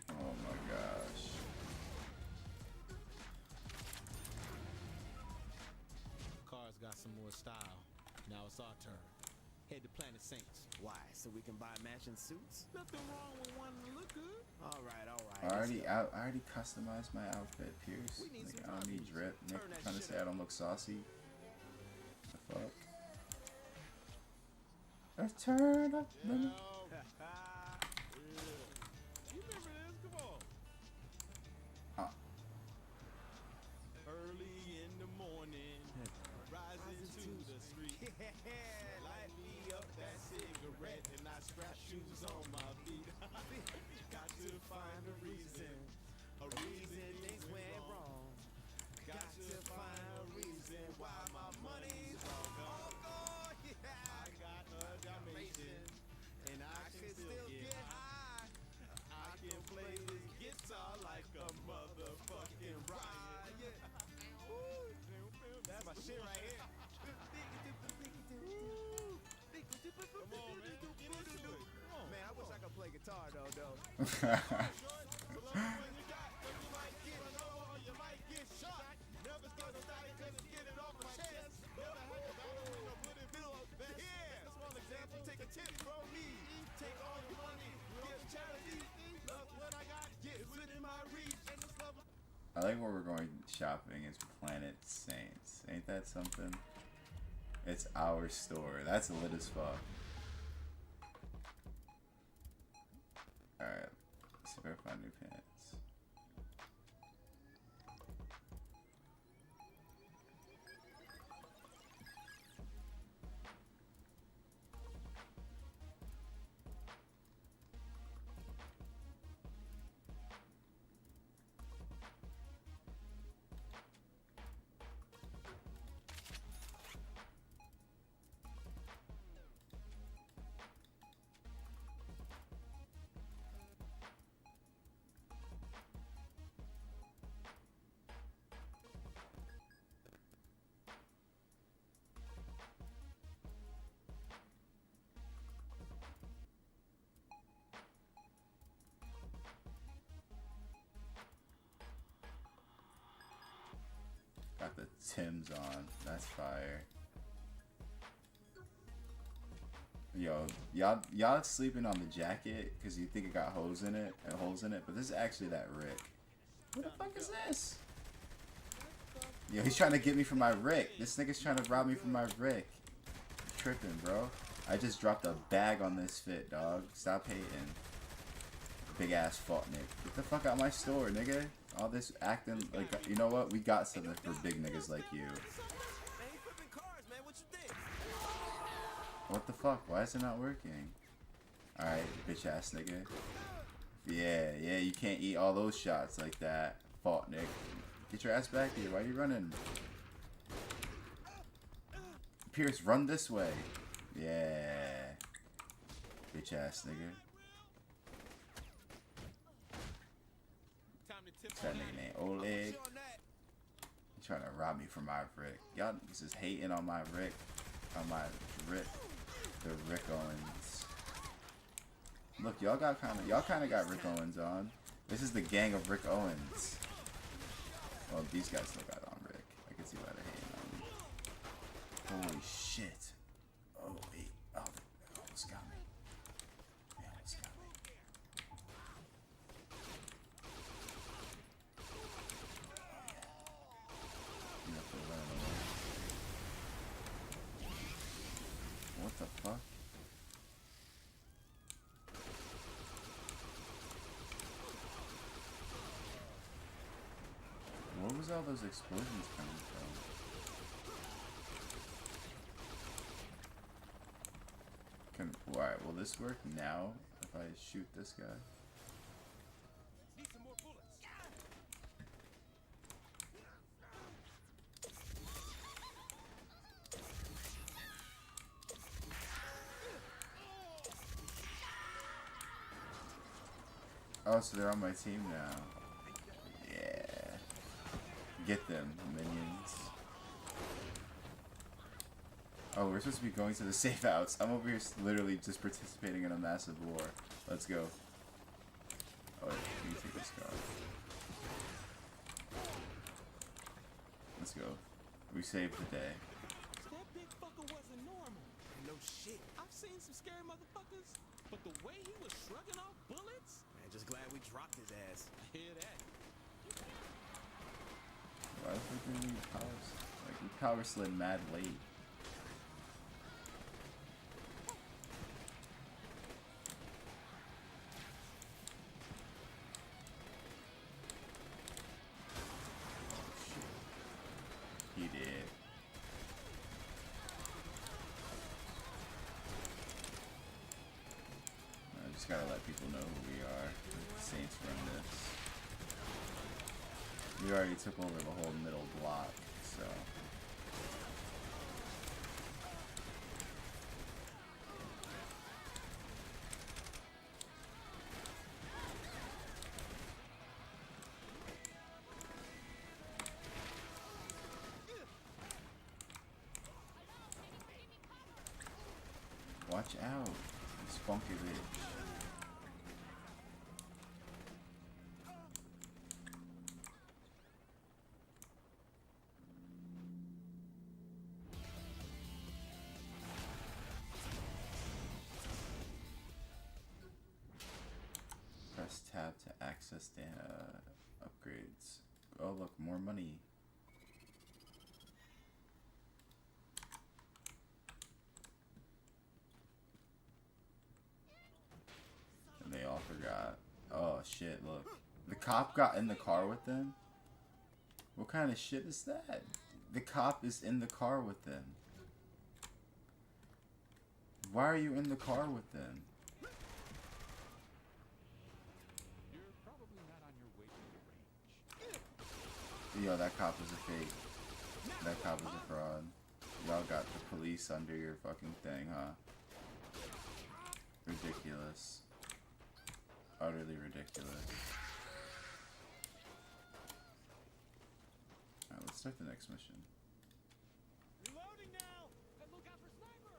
Oh my gosh. Car's got some more style. Now it's our turn. Head to Planet Saints. Why? So we can buy matching suits? Nothing wrong with wanting to look good. All right, all right. I already customized my outfit, Pierce. Like, I don't need drip. Nick trying to say I don't look saucy. The fuck? Let's turn up. You remember this? Come on. Early in the morning, rising to the street. Light me up that cigarette and I scratch shoes on my feet. Got to find a reason things went wrong. Got to find a reason why my money's all gone. I got a Dalmatian and I can still get high. I can play this guitar like a motherfucking riot. That's my shit right here. Come on, man. Get into it. Come on. Man, I wish I could play guitar though. You might get shot. Never scared of dying cause it's getting off my chest. Never had to battle in a bullet bill. Yeah. Small example, take a tip from me. Take all your money like where we're going shopping is Planet Saints. Ain't that something? It's our store. That's lit as fuck. Alright. Let's see if I can find new pants. Got the Timbs on. That's fire. Yo, y'all sleeping on the jacket because you think it got holes in it, but this is actually that Rick. What the fuck is this? Yo, he's trying to get me from my Rick. This nigga's trying to rob me from my Rick. Tripping, bro. I just dropped a bag on this fit, dog. Stop hating. Big ass fault, Nick. Get the fuck out of my store, nigga. All this acting like, you know what? We got something for big niggas like you. What the fuck? Why is it not working? Alright, bitch ass nigga. Yeah, you can't eat all those shots like that. Fault, Nick. Get your ass back here. Why are you running? Pierce, run this way. Yeah. Bitch ass nigga. That nigga named Oleg. He's trying to rob me from my Rick. Y'all just hating on my Rick. On my Rick. The Rick Owens. Look, y'all kinda got Rick Owens on. This is the gang of Rick Owens. Well, these guys still got on Rick. I can see why they're hating on me. Holy shit. Oh wait. Oh, they almost got me. They almost got me. You have to run away. What the fuck? Where was all those explosions coming from? Alright, will this work now if I shoot this guy? Need some more bullets. Oh, so they're on my team now. Yeah. Get them, minions. Oh, we're supposed to be going to the safe house. I'm over here literally just participating in a massive war. Let's go. Oh, wait, you can take this car. Let's go. We saved the day. That big fucker wasn't normal. No shit. I've seen some scary motherfuckers, but the way he was shrugging off bullets. Man, just glad we dropped his ass. I hear that. Why the fuck did we power? Like, we power slid mad late. He did. I just gotta let people know who we are. Saints run this. We already took over the whole middle block, so. Watch out, you spunky bitch. Press tab to access the upgrades. Oh look, more money. And they all forgot. Oh shit, look. The cop got in the car with them? What kind of shit is that? The cop is in the car with them. Why are you in the car with them? You're probably not on your way to the range. Yo, that cop was a fake. That cop was a fraud. Y'all got the police under your fucking thing, huh? Ridiculous. Utterly ridiculous. Alright, let's start the next mission. Reloading now! And look out for sniper!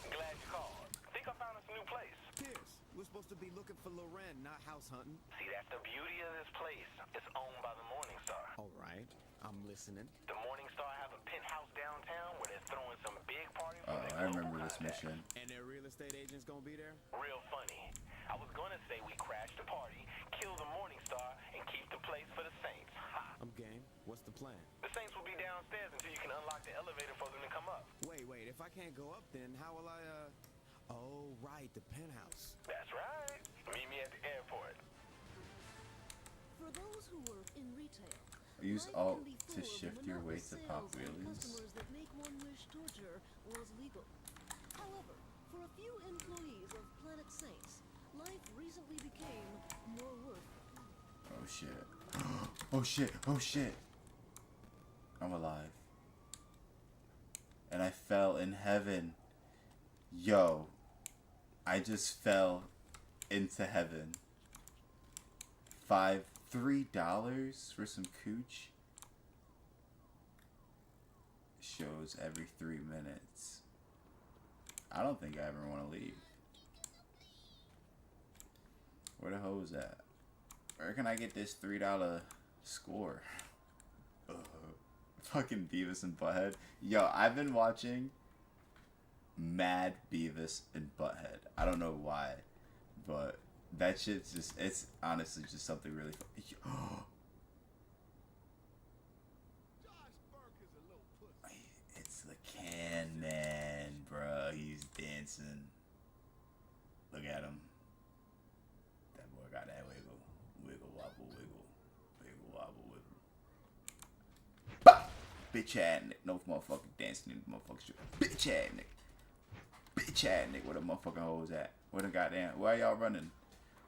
Glad you called. Think I found us a new place. Pierce, we're supposed to be looking for Loren, not house hunting. See, that's the beauty of this place. It's owned by the Morning Star. All right, I'm listening. The Morning Star have a penthouse downtown where they're throwing some big party for Oh, I remember this mission. And their real estate agent's gonna be there? Real funny. I was gonna say we crash the party, kill the Morning Star, and keep the place for the Saints. Ha! I'm game. What's the plan? The Saints will be downstairs until you can unlock the elevator for them to come up. Wait, if I can't go up, then how will I, Oh, right, the penthouse. That's right. Meet me at the airport. For those who work in retail, Use life Alt can be to full of shift your weight to monotonous pop sales and wheelies. customers that make one wish torture was legal. However, for a few employees of Planet Saints, life recently became more worth. Oh shit. Oh shit. Oh shit. I'm alive. And I fell in heaven. Yo. I just fell into heaven. $3 for some cooch. Shows every 3 minutes. I don't think I ever want to leave. Where the hoes at? Where can I get this $3 score? Fucking Beavis and Butthead. Yo, I've been watching mad Beavis and Butthead. I don't know why, but that shit's just, it's honestly just something really fun. It's the Can Man, bro. He's dancing. Look at him. That boy got that wiggle. Wiggle, wobble, wiggle. Wiggle, wobble, wiggle. Bah! Bitch ass nigga. No motherfucking dancing in the motherfucking shit. Bitch ass nigga. Bitch ass nigga. Where the motherfucking hoes at? Where the goddamn, where y'all running?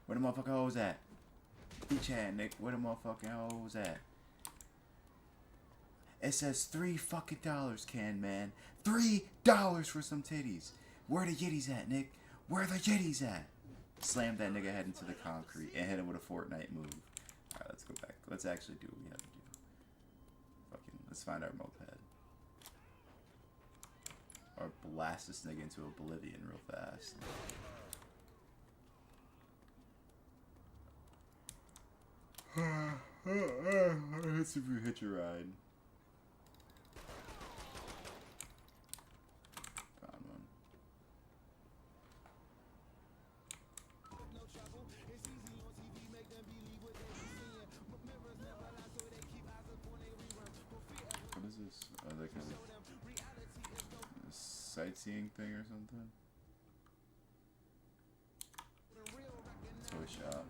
Where the motherfucking hoes at? Bitch ass nigga. Where the motherfucking hoes at? It says $3 fucking, Can Man. $3 for some titties. Where the yitties at, Nick? Where the yitties at? Slam that nigga head into the concrete and hit him with a Fortnite move. Alright, let's go back. Let's actually do what we have to do. Fucking, let's find our moped. Or blast this nigga into oblivion real fast. It's a hitch a ride. Found one. What is this? Like a sightseeing thing or something? Toy shop.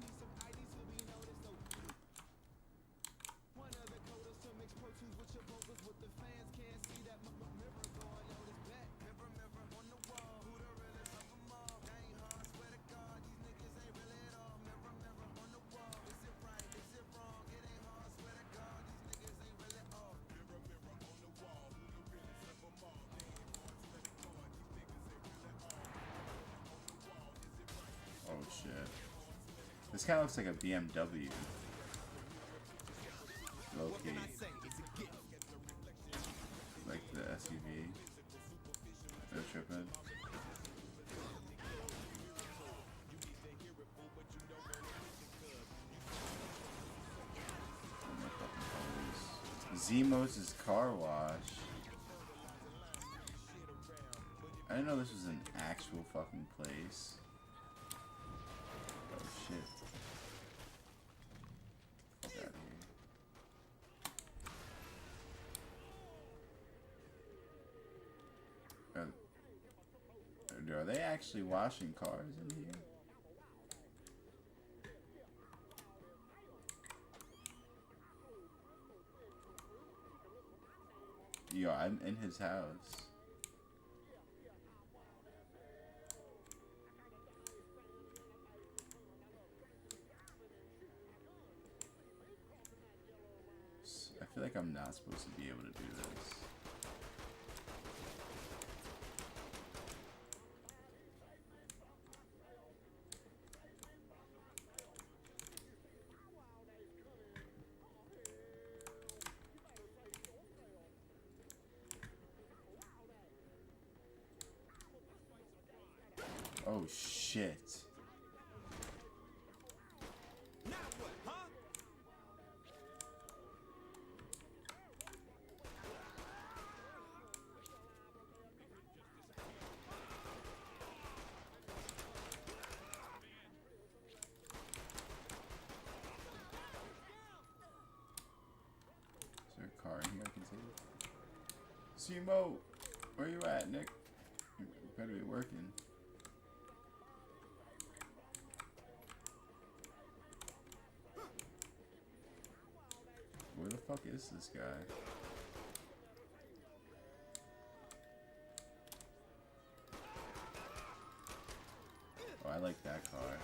Oh shit. This kind of looks like a BMW. Low key. Like the SUV. No tripping. Zemos' car wash. I didn't know this was an actual fucking place. Oh shit. Fuck Dude, are they actually washing cars in here? Yo, I'm in his house. I feel like I'm not supposed to be able to do this. Oh shit. Now what, huh? Is there a car in here I can take? Simo! Where you at, Nick? You better be working. Where the fuck is this guy? Oh, I like that car.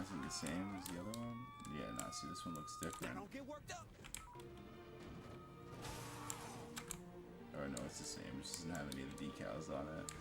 Is it the same as the other one? Yeah, nah, see, this one looks different. Now don't get worked up. Or no, it's the same. It just doesn't have any of the decals on it.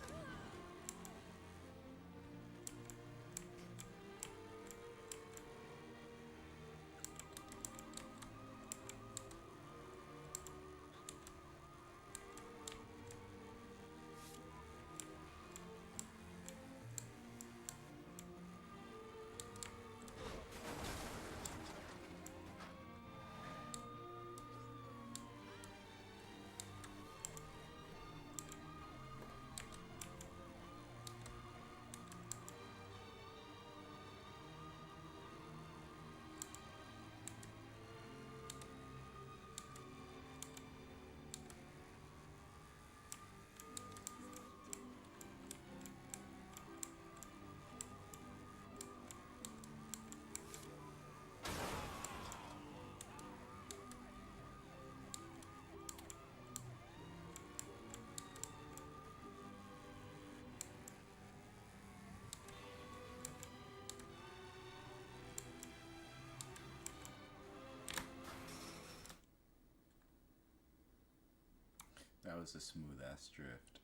That was a smooth ass drift.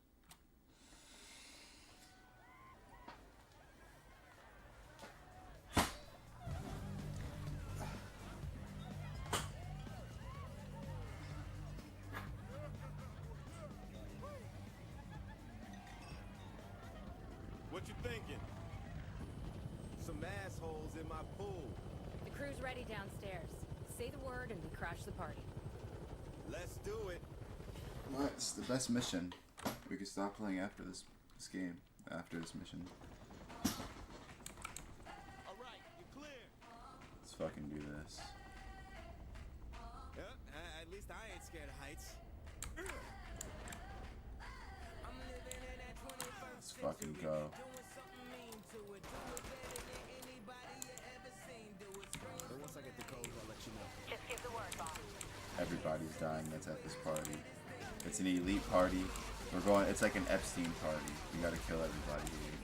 What you thinking? Some assholes in my pool. The crew's ready downstairs. Say the word and we crash the party. Let's do it. What? It's the best mission. We can stop playing after this game. After this mission. Alright, you're clear. Let's fucking do this. Yep, at least I ain't scared of heights. Let's fucking go. And once I get the code, I'll let you know. Just give the word, boss. Everybody's dying that's at this party. It's an elite party. We're going, it's like an Epstein party. We gotta kill everybody here.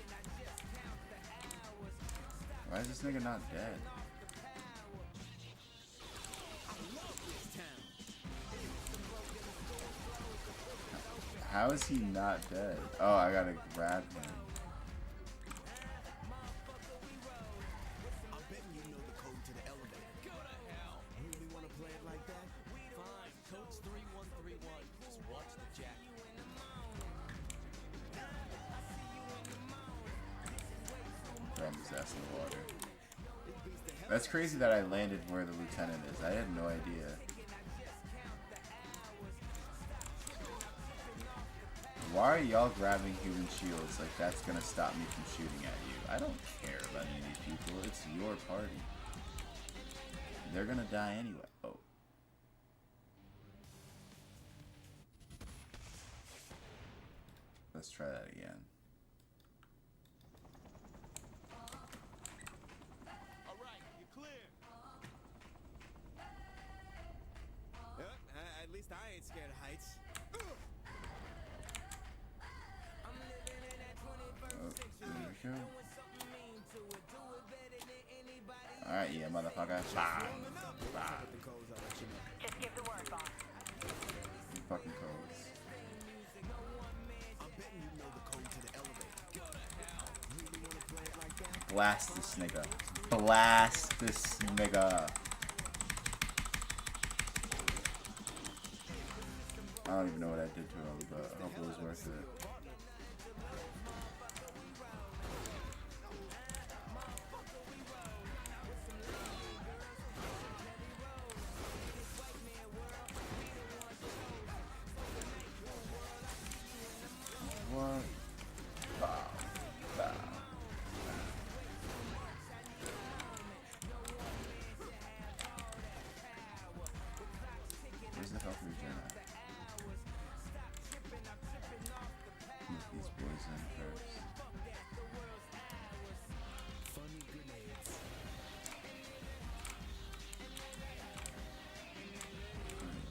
Why is this nigga not dead? How is he not dead? Oh, I gotta grab him. I bet you know the code to the elevator. Go to hell. Really want to play it like that? Fine, code's 3131. Just watch the jack. Throw his ass in the water. That's crazy that I landed where the lieutenant is. I had no idea. Why are y'all grabbing human shields like that's gonna stop me from shooting at you? I don't care about any of these people. It's your party. They're gonna die anyway. Oh. Let's try that again. All right, you're clear. Yep, at least I ain't scared of heights. There we go. Alright, yeah, motherfucker. Bang. Bang. Just give the word, boss. Fucking codes. I'm betting you know the code to the elevator. Really wanna play it like that? Blast this nigga. Blast this nigga. I don't even know what I did to him, but I hope it was worth it. What? Bow. Bow. Where's the health regen at? Move these boys in first. Funny grenades.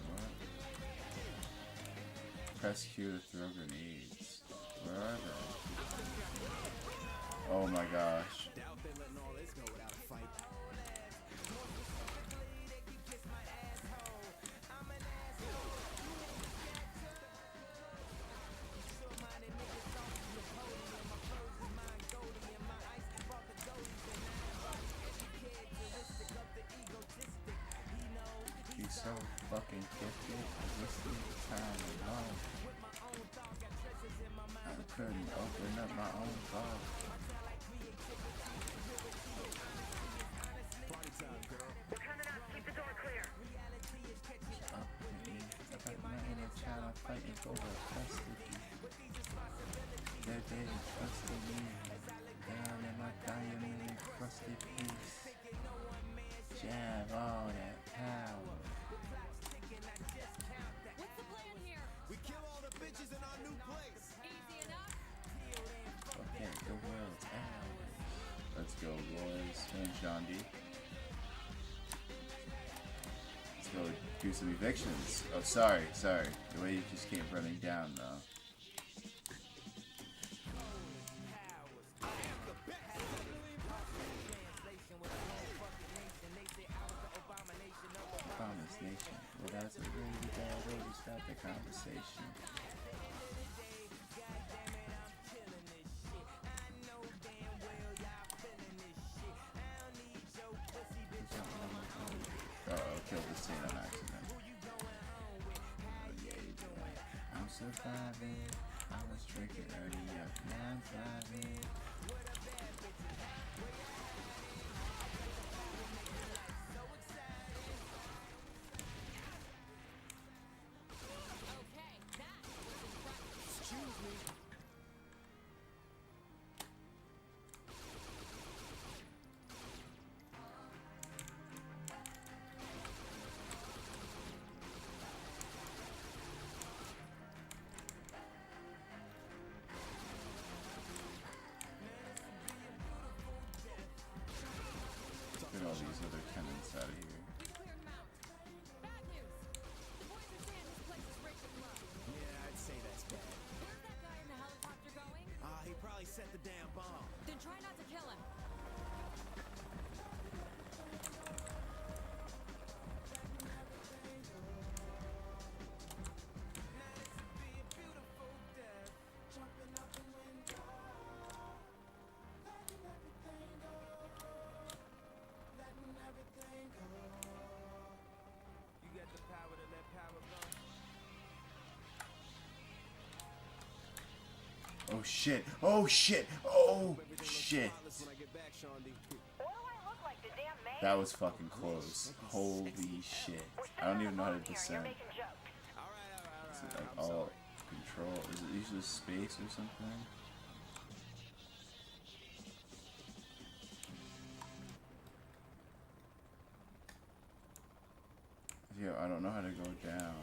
What? Press Q to throw grenades. Where are they? Oh my gosh. Doubt they're letting all this go without a fight. He's so fucking gifted. Wasting time alone. I couldn't open up my own vault. Party time, girl. We're coming up. Keep the door clear. Up with me. I got my inner child fighting for the custody. That they trusted me. Down in my diamond encrusted piece. Jab all that power. What's the plan here? We kill all the bitches in our new place. Easy enough? Okay, the world's out. Let's go, boys. And John D. Let's go do some evictions. Oh, sorry. The way you just came running down, though. Promise Nation. Well, that's a really bad way to start the conversation. Uh-oh, killed the scene on accident. I'm surviving. I was drinking earlier. Now I'm driving. Excuse me. Get all these other tenants out of here. We cleared them out. Bad news. The boys are saying this place is raging low. Yeah, I'd say that's bad. Where's that guy in the helicopter going? He probably set the damn bomb. Then try not to kill him. You got the power to let power go. Oh shit! Oh shit! Oh shit! When I get back, Shaundi. What do I look like, the damn man? That was fucking close. Holy shit. I don't even know how to descend. Making jokes. Is it like all control? Is it usually space or something? Yo, I don't know how to go down.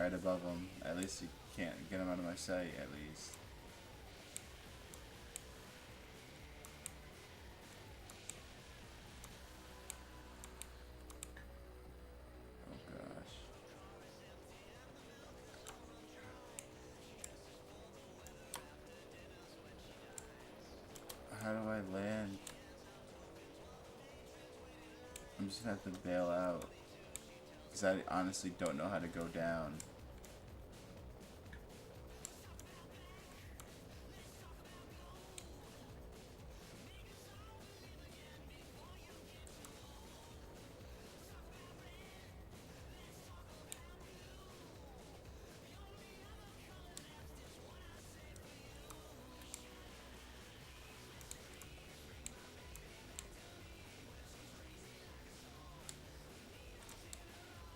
right above him. At least you can't get him out of my sight, at least. Oh gosh. How do I land? I'm just gonna have to bail out. Because I honestly don't know how to go down.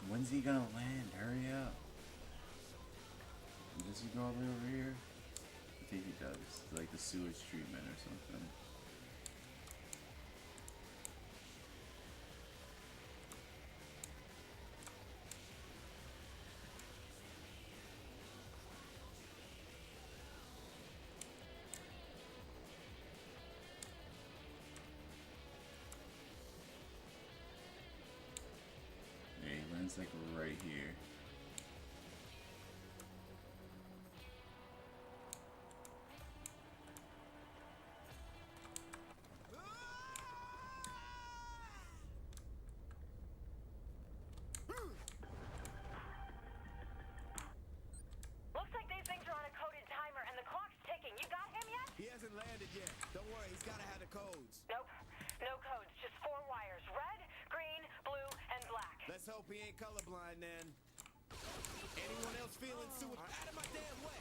When's he gonna land? Hurry up. Does he go all the way over here? I think he does. Like the sewage treatment or something. Yeah, he lands like right here. Looks like these things are on a coded timer and the clock's ticking. You got him yet? He hasn't landed yet. Don't worry, he's gotta have the codes. Nope. No codes, just 4 wires. Red, green, blue, and black. Let's hope he ain't colorblind then. Anyone else feeling suicidal? Out of my damn way!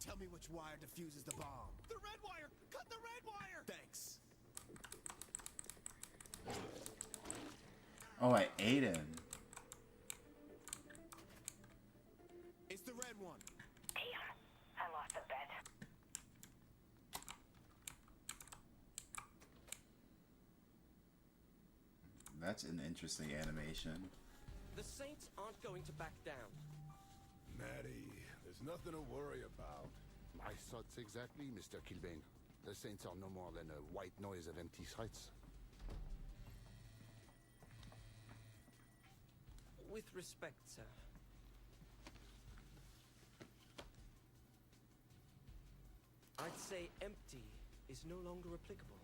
Tell me which wire diffuses the bomb. The red wire! Cut the red wire! Thanks. Oh, I ate him. It's the red one. Damn. I lost a bet. That's an interesting animation. The Saints aren't going to back down. Maddie, there's nothing to worry about. My thoughts exactly, Mr. Kilbane. The Saints are no more than a white noise of empty threats. With respect, sir. I'd say empty is no longer applicable.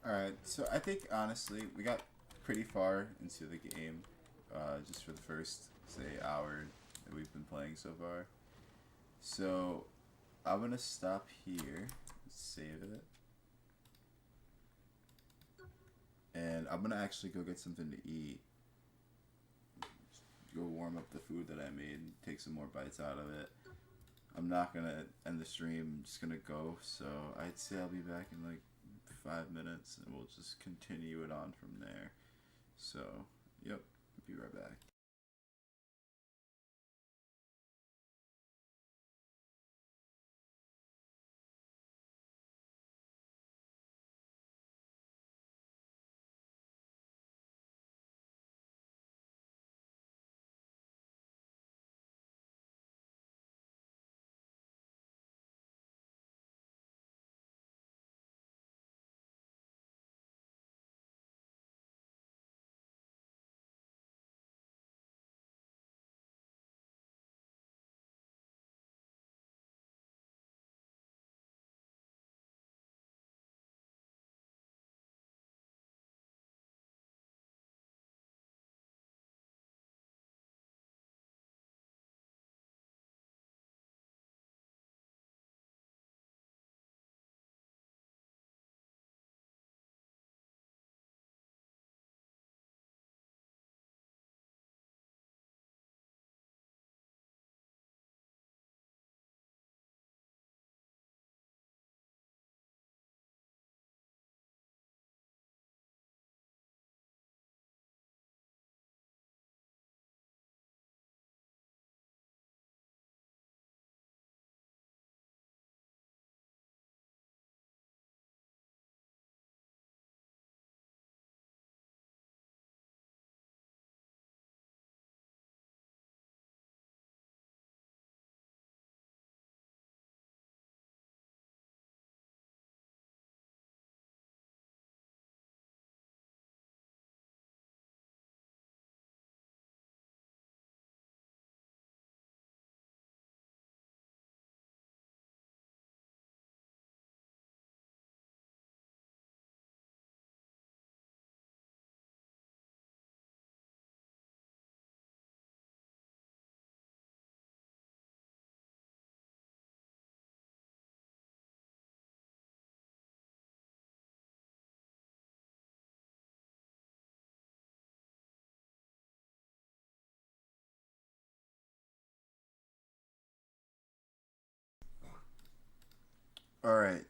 Alright, so I think honestly we got pretty far into the game, just for the first, say, hour that we've been playing so far. So I'm gonna stop here, save it, and I'm gonna actually go get something to eat. Go warm up the food that I made, take some more bites out of it. I'm not gonna end the stream, I'm just gonna go, so I'd say I'll be back in like 5 minutes and we'll just continue it on from there. So, yep, be right back. Alright,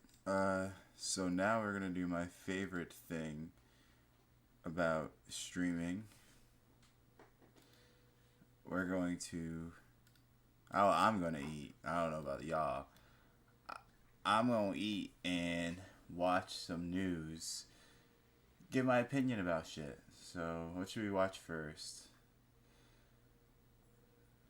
so now we're gonna do my favorite thing about streaming. We're going to... I'm gonna eat. I don't know about y'all. I'm gonna eat and watch some news. Give my opinion about shit. So, what should we watch first?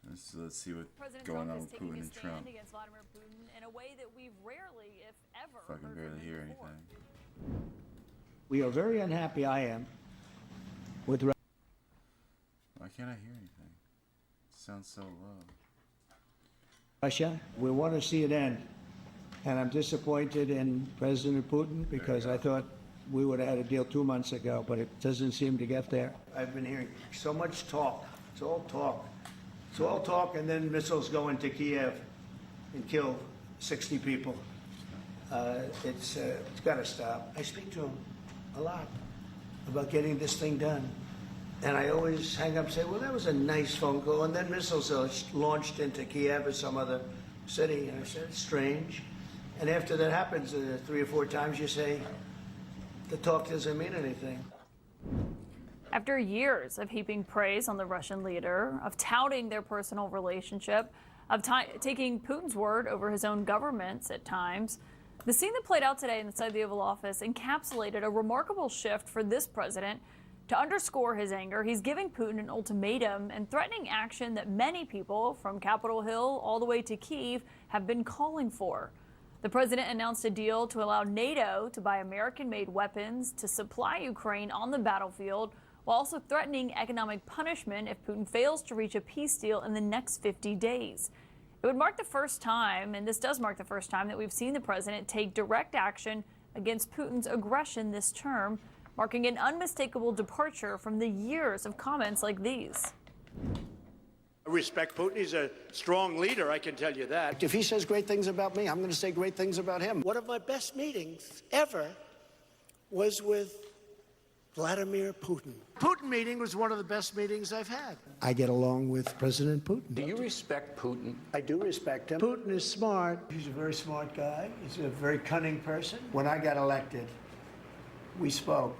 Let's see what's going on with Putin and Trump. Against Vladimir Putin in a way that we've rarely, if ever, Fucking barely hear anything. We are very unhappy, I am, with... Why can't I hear anything? It sounds so low. Russia. We want to see it end. And I'm disappointed in President Putin because I thought we would have had a deal 2 months ago, but it doesn't seem to get there. I've been hearing so much talk. It's all talk. It's all talk, and then missiles go into Kiev and kill 60 people. It's got to stop. I speak to him a lot about getting this thing done. And I always hang up and say, well, that was a nice phone call. And then missiles are launched into Kiev or some other city. And I said, it's strange. And after that happens 3 or 4 times, you say, the talk doesn't mean anything. After years of heaping praise on the Russian leader, of touting their personal relationship, of taking Putin's word over his own governments at times, the scene that played out today inside the Oval Office encapsulated a remarkable shift for this president. To underscore his anger, he's giving Putin an ultimatum and threatening action that many people, from Capitol Hill all the way to Kyiv, have been calling for. The president announced a deal to allow NATO to buy American-made weapons to supply Ukraine on the battlefield, while also threatening economic punishment if Putin fails to reach a peace deal in the next 50 days. It would mark the first time, and this does mark the first time, that we've seen the president take direct action against Putin's aggression this term, marking an unmistakable departure from the years of comments like these. I respect Putin. He's a strong leader, I can tell you that. If he says great things about me, I'm going to say great things about him. One of my best meetings ever was with Vladimir Putin. Putin meeting was one of the best meetings I've had. I get along with President Putin. Do you respect Putin? I do respect him. Putin is smart. He's a very smart guy. He's a very cunning person. When I got elected, we spoke,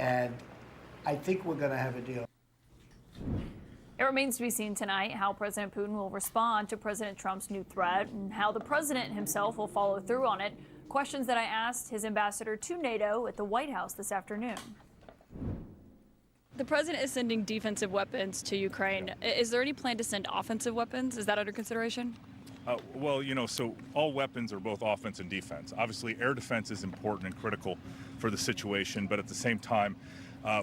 and I think we're going to have a deal. It remains to be seen tonight how President Putin will respond to President Trump's new threat and how the president himself will follow through on it. Questions that I asked his ambassador to NATO at the White House this afternoon. The president is sending defensive weapons to Ukraine. Is there any plan to send offensive weapons? Is that under consideration? Well, so all weapons are both offense and defense. Obviously, air defense is important and critical for the situation, but at the same time,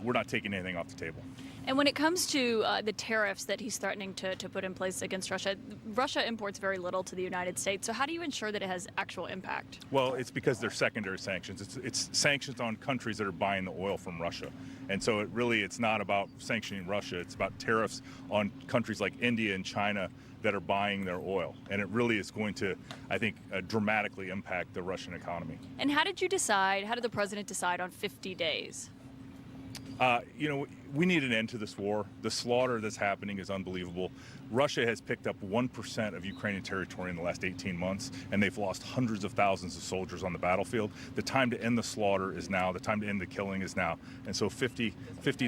we're not taking anything off the table. And when it comes to the tariffs that he's threatening to put in place against Russia, Russia imports very little to the United States. So how do you ensure that it has actual impact? Well, it's because they're secondary sanctions. It's sanctions on countries that are buying the oil from Russia. And so it's not about sanctioning Russia. It's about tariffs on countries like India and China that are buying their oil. And it really is going to, I think, dramatically impact the Russian economy. And how did the president decide on 50 days? We need an end to this war. The slaughter that's happening is unbelievable. Russia has picked up 1% of Ukrainian territory in the last 18 months, and they've lost hundreds of thousands of soldiers on the battlefield. The time to end the slaughter is now. The time to end the killing is now. And so 50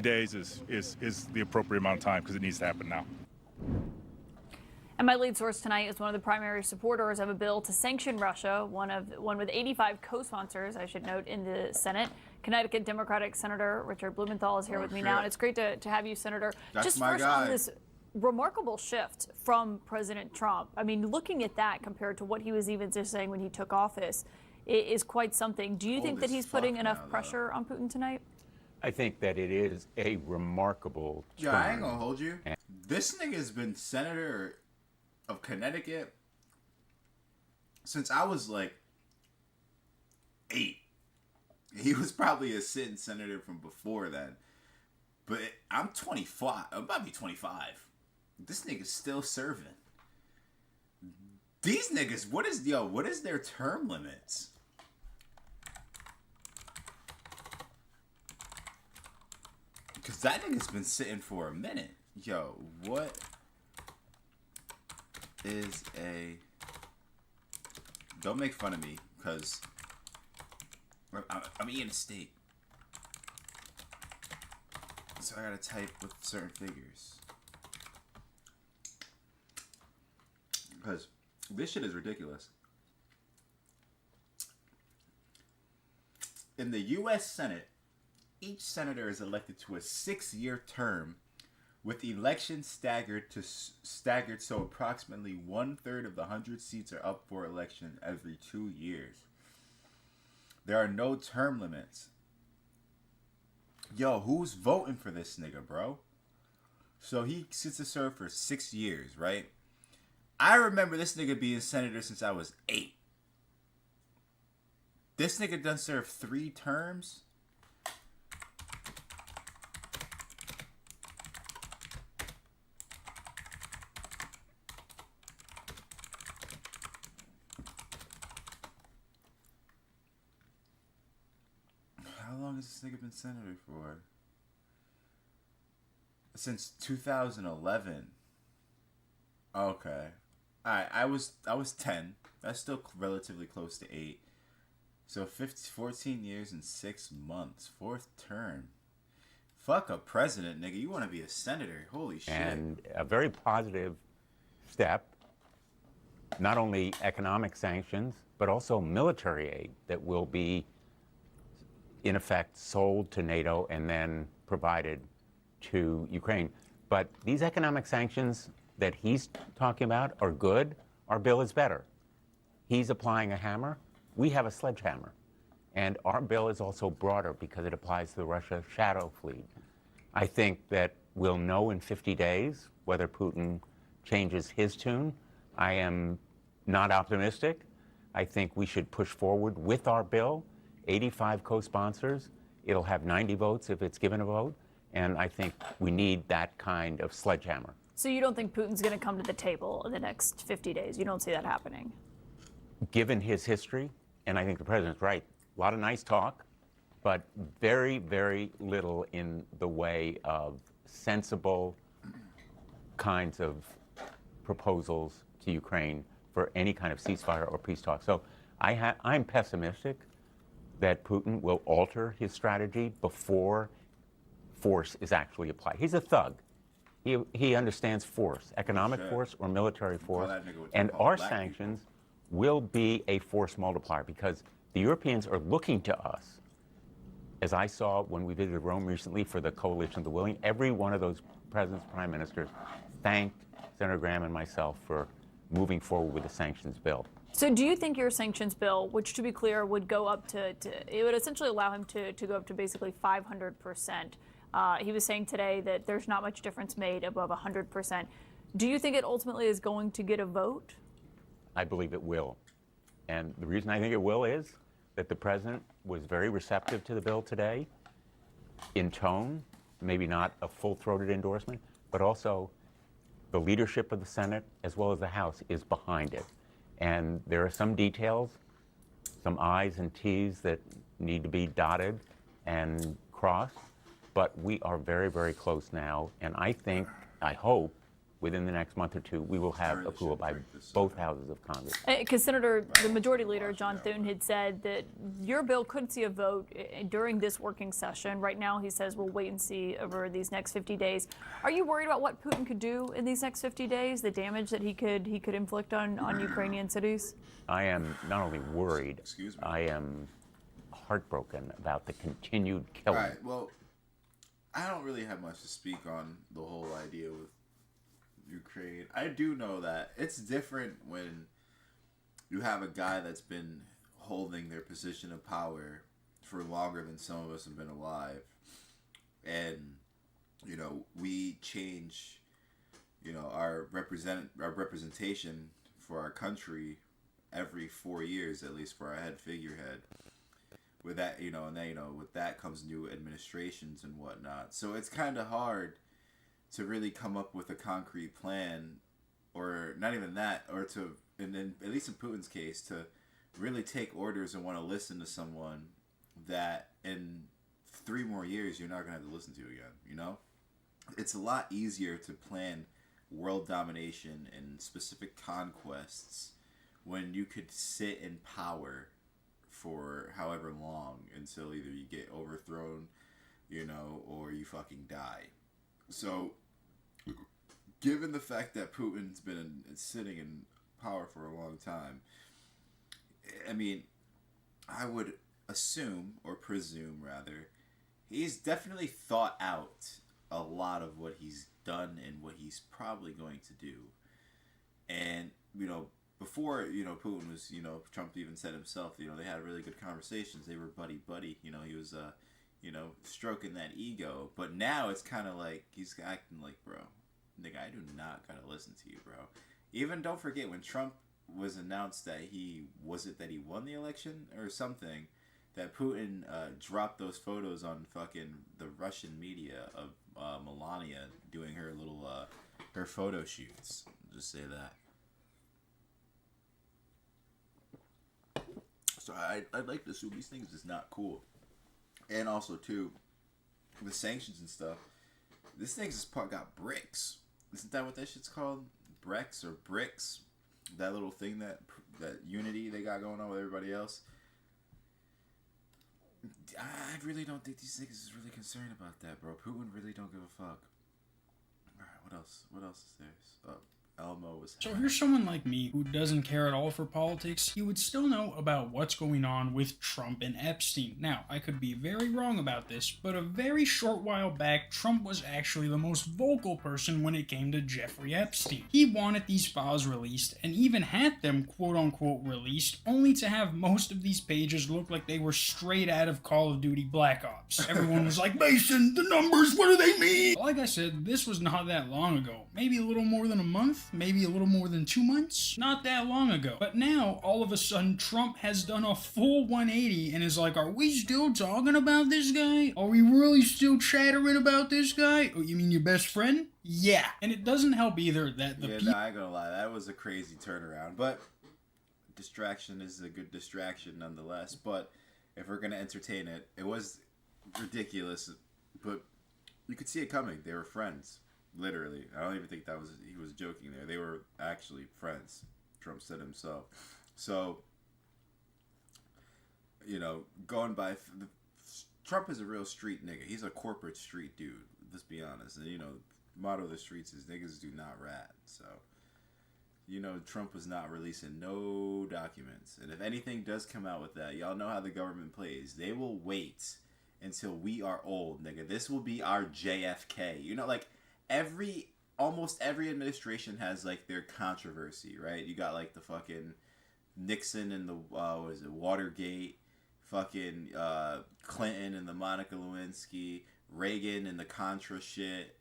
days is the appropriate amount of time because it needs to happen now. And my lead source tonight is one of the primary supporters of a bill to sanction Russia, one with 85 co-sponsors, I should note, in the Senate. Connecticut Democratic Senator Richard Blumenthal is here with me now, and it's great to have you, Senator. That's just my first guy. On this remarkable shift from President Trump. I mean, looking at that compared to what he was even just saying when he took office, it is quite something. Do you think that he's putting enough pressure on Putin tonight? I think that it is a remarkable turn. Yeah, I ain't gonna hold you. This nigga's been senator of Connecticut since I was like 8. He was probably a sitting senator from before then. But I'm 25. I'm about to be 25. This nigga's still serving. These niggas, what is their term limits? Because that nigga's been sitting for a minute. Yo, what is a... Don't make fun of me, because I'm eating a steak. So I gotta type with certain figures. Because this shit is ridiculous. In the U.S. Senate, each senator is elected to a 6-year term, with elections staggered so approximately 1/3 of the 100 seats are up for election every 2 years. There are no term limits. Yo, who's voting for this nigga, bro? So he sits to serve for 6 years, right? I remember this nigga being senator since I was 8. This nigga done served 3 terms? How long has this nigga been senator for? Since 2011. Okay. Alright, I was 10. That's still relatively close to 8. So 14 years and 6 months. 4th term. Fuck a president, nigga. You want to be a senator. Holy shit. And a very positive step, not only economic sanctions, but also military aid that will be, in effect, sold to NATO and then provided to Ukraine. But these economic sanctions that he's talking about are good. Our bill is better. He's applying a hammer. We have a sledgehammer. And our bill is also broader because it applies to the Russia shadow fleet. I think that we'll know in 50 days whether Putin changes his tune. I am not optimistic. I think we should push forward with our bill. 85 co-sponsors. It'll have 90 votes if it's given a vote. And I think we need that kind of sledgehammer. So you don't think Putin's going to come to the table in the next 50 days? You don't see that happening? Given his history, and I think the president's right, a lot of nice talk, but very, very little in the way of sensible kinds of proposals to Ukraine for any kind of ceasefire or peace talk. So I'm pessimistic that Putin will alter his strategy before force is actually applied. He's a thug. He understands force, economic force or military force, and our sanctions will be a force multiplier because the Europeans are looking to us. As I saw when we visited Rome recently for the Coalition of the Willing, every one of those presidents, prime ministers, thanked Senator Graham and myself for moving forward with the sanctions bill. So do you think your sanctions bill, which to be clear would go up to it would essentially allow him to go up to basically 500%? He was saying today that there's not much difference made above 100%. Do you think it ultimately is going to get a vote? I believe it will. And the reason I think it will is that the president was very receptive to the bill today in tone, maybe not a full-throated endorsement, but also the leadership of the Senate as well as the House is behind it. And there are some details, some I's and T's that need to be dotted and crossed, but we are very, very close now. And I think, I hope, within the next month or two, we will have approval by both houses of Congress. Because the Majority Leader, John Thune, had said that your bill could see a vote during this working session. Right now, he says we'll wait and see over these next 50 days. Are you worried about what Putin could do in these next 50 days, the damage that he could inflict on Ukrainian cities? I am not only worried, I am heartbroken about the continued killing. All right, well, I don't really have much to speak on the whole idea with Ukraine. I do know that it's different when you have a guy that's been holding their position of power for longer than some of us have been alive, and we change our representation for our country every 4 years, at least for our head figurehead. With that, and then with that comes new administrations and whatnot. So it's kind of hard to really come up with a concrete plan, or not even that, or and then at least in Putin's case, to really take orders and want to listen to someone that in 3 more years you're not going to have to listen to again, It's a lot easier to plan world domination and specific conquests when you could sit in power for however long until either you get overthrown, or you fucking die. So, given the fact that Putin's been sitting in power for a long time, I mean, I would assume, or presume rather, he's definitely thought out a lot of what he's done and what he's probably going to do. And, before, Putin was, Trump even said himself, they had really good conversations. They were buddy-buddy. He was, stroking that ego. But now it's kind of like he's acting like, bro, nigga, I do not gotta listen to you, bro. Even don't forget when Trump was announced that he won the election or something, that Putin dropped those photos on fucking the Russian media of Melania doing her little her photo shoots. Just say that. So I'd like to assume these things is not cool. And also too, with sanctions and stuff, this thing's got bricks. Isn't that what that shit's called? Brex or bricks? That little thing that unity they got going on with everybody else. I really don't think these niggas is really concerned about that, bro. Putin really don't give a fuck. Alright, what else? What else is there? Elmo was... So if you're someone like me who doesn't care at all for politics, you would still know about what's going on with Trump and Epstein. Now, I could be very wrong about this, but a very short while back, Trump was actually the most vocal person when it came to Jeffrey Epstein. He wanted these files released, and even had them quote-unquote released, only to have most of these pages look like they were straight out of Call of Duty Black Ops. Everyone was like, Mason, the numbers, what do they mean? Like I said, this was not that long ago. Maybe a little more than a month? Maybe a little more than 2 months? Not that long ago. But now, all of a sudden, Trump has done a full 180 and is like, are we still talking about this guy? Are we really still chattering about this guy? Oh, you mean your best friend? Yeah. And it doesn't help either that the people... I ain't gonna lie, that was a crazy turnaround. But distraction is a good distraction nonetheless. But if we're gonna entertain it, it was ridiculous. But you could see it coming. They were friends. Literally. I don't even think he was joking there. They were actually friends. Trump said himself. So, going by... Trump is a real street nigga. He's a corporate street dude. Let's be honest. And, motto of the streets is niggas do not rat. So, Trump was not releasing no documents. And if anything does come out with that, y'all know how the government plays. They will wait until we are old, nigga. This will be our JFK. Almost every administration has their controversy, right? You got the fucking Nixon and the Watergate, fucking Clinton and the Monica Lewinsky, Reagan and the Contra shit,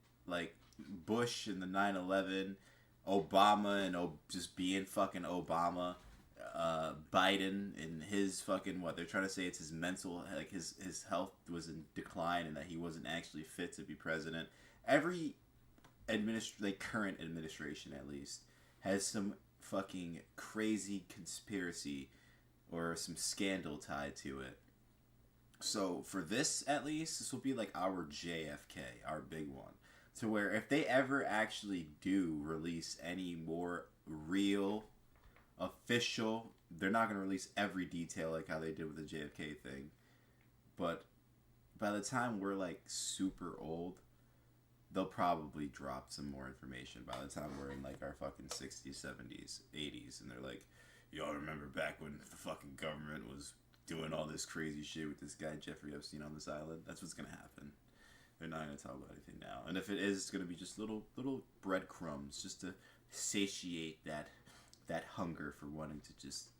Bush and the 9/11, Obama and just being fucking Obama, Biden and his fucking they're trying to say it's his mental, his health was in decline and that he wasn't actually fit to be president. Every current administration at least has some fucking crazy conspiracy or some scandal tied to it. So for this, at least, this will be our JFK, our big one, to where if they ever actually do release any more real, official, they're not going to release every detail like how they did with the JFK thing, but by the time we're super old, they'll probably drop some more information by the time we're in our fucking 60s, 70s, 80s, and they're like, y'all remember back when the fucking government was doing all this crazy shit with this guy Jeffrey Epstein on this island? That's what's gonna happen. They're not gonna talk about anything now, and if it is, it's gonna be just little breadcrumbs just to satiate that hunger for wanting to just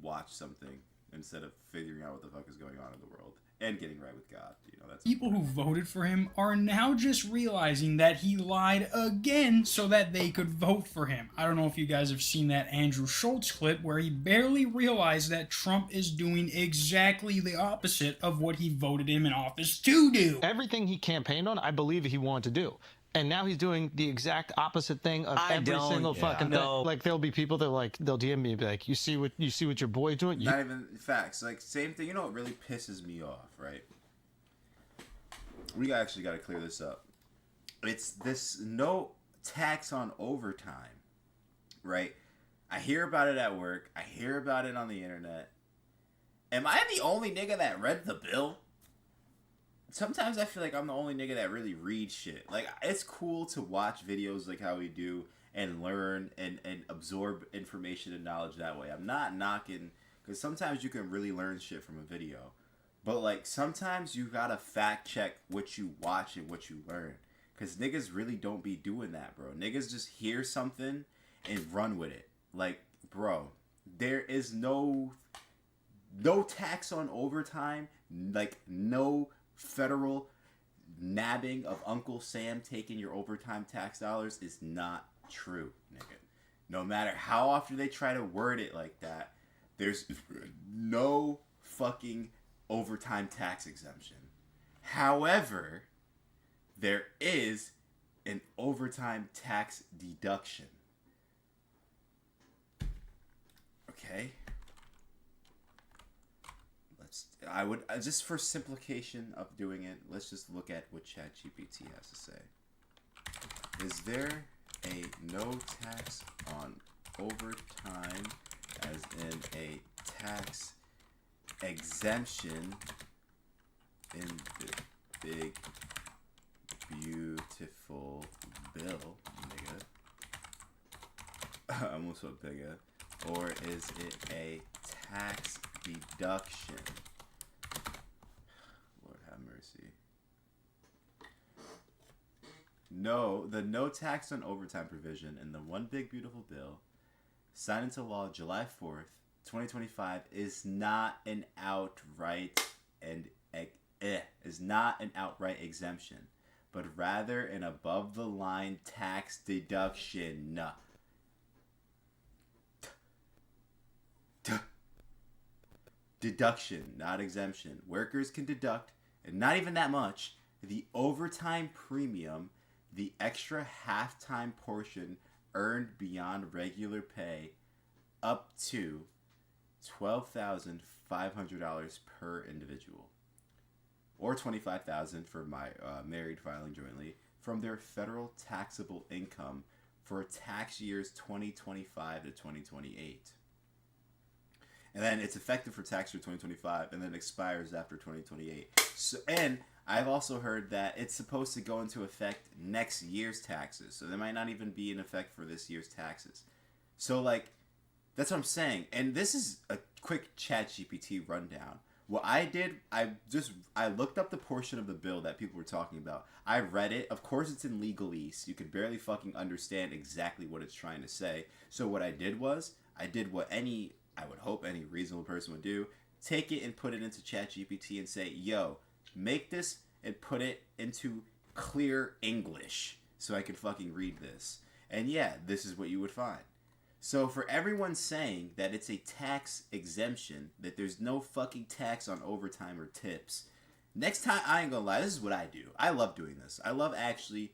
watch something instead of figuring out what the fuck is going on in the world and getting right with God. That's people who voted for him are now just realizing that he lied again so that they could vote for him. I don't know if you guys have seen that Andrew Schultz clip where he barely realized that Trump is doing exactly the opposite of what he voted him in office to do. Everything he campaigned on, I believe he wanted to do. And now he's doing the exact opposite thing of every single fucking thing. There'll be people that they'll DM me and be like, you see what your boy's doing? Not even facts. Same thing. What really pisses me off, right? We actually got to clear this up. It's this no tax on overtime, right? I hear about it at work. I hear about it on the internet. Am I the only nigga that read the bill? Sometimes I feel like I'm the only nigga that really reads shit. Like, it's cool to watch videos like how we do and learn and absorb information and knowledge that way. I'm not knocking, because sometimes you can really learn shit from a video. But, like, sometimes you gotta fact check what you watch and what you learn. Because niggas really don't be doing that, bro. Niggas just hear something and run with it. Like, bro, there is no tax on overtime. Like, no federal nabbing of Uncle Sam taking your overtime tax dollars is not true, nigga. No matter how often they try to word it like that, there's no fucking overtime tax exemption. However, there is an overtime tax deduction. Okay? I would just for simplification of doing it, let's just look at what ChatGPT has to say. Is there a no tax on overtime, as in a tax exemption in the big beautiful bill, nigga? I almost went bigger. Or is it a tax deduction? Lord have mercy. No, the no tax on overtime provision in the One Big Beautiful Bill, signed into law July 4th, 2025, is not an outright exemption, but rather an above-the-line tax deduction. Deduction, not exemption. Workers can deduct, and not even that much, the overtime premium, the extra halftime portion earned beyond regular pay, up to $12,500 per individual, or $25,000 for my married filing jointly, from their federal taxable income for tax years 2025 to 2028. And then it's effective for tax year 2025, and then expires after 2028. So, and I've also heard that it's supposed to go into effect next year's taxes. So they might not even be in effect for this year's taxes. So, like, that's what I'm saying. And this is a quick ChatGPT rundown. What I did, I looked up the portion of the bill that people were talking about. I read it. Of course, it's in legalese. You could barely fucking understand exactly what it's trying to say. So what I did was, I did what I would hope any reasonable person would do. Take it and put it into ChatGPT and say, yo, make this and put it into clear English so I can fucking read this. And yeah, this is what you would find. So for everyone saying that it's a tax exemption, that there's no fucking tax on overtime or tips, next time, I ain't gonna lie, this is what I do. I love doing this. I love actually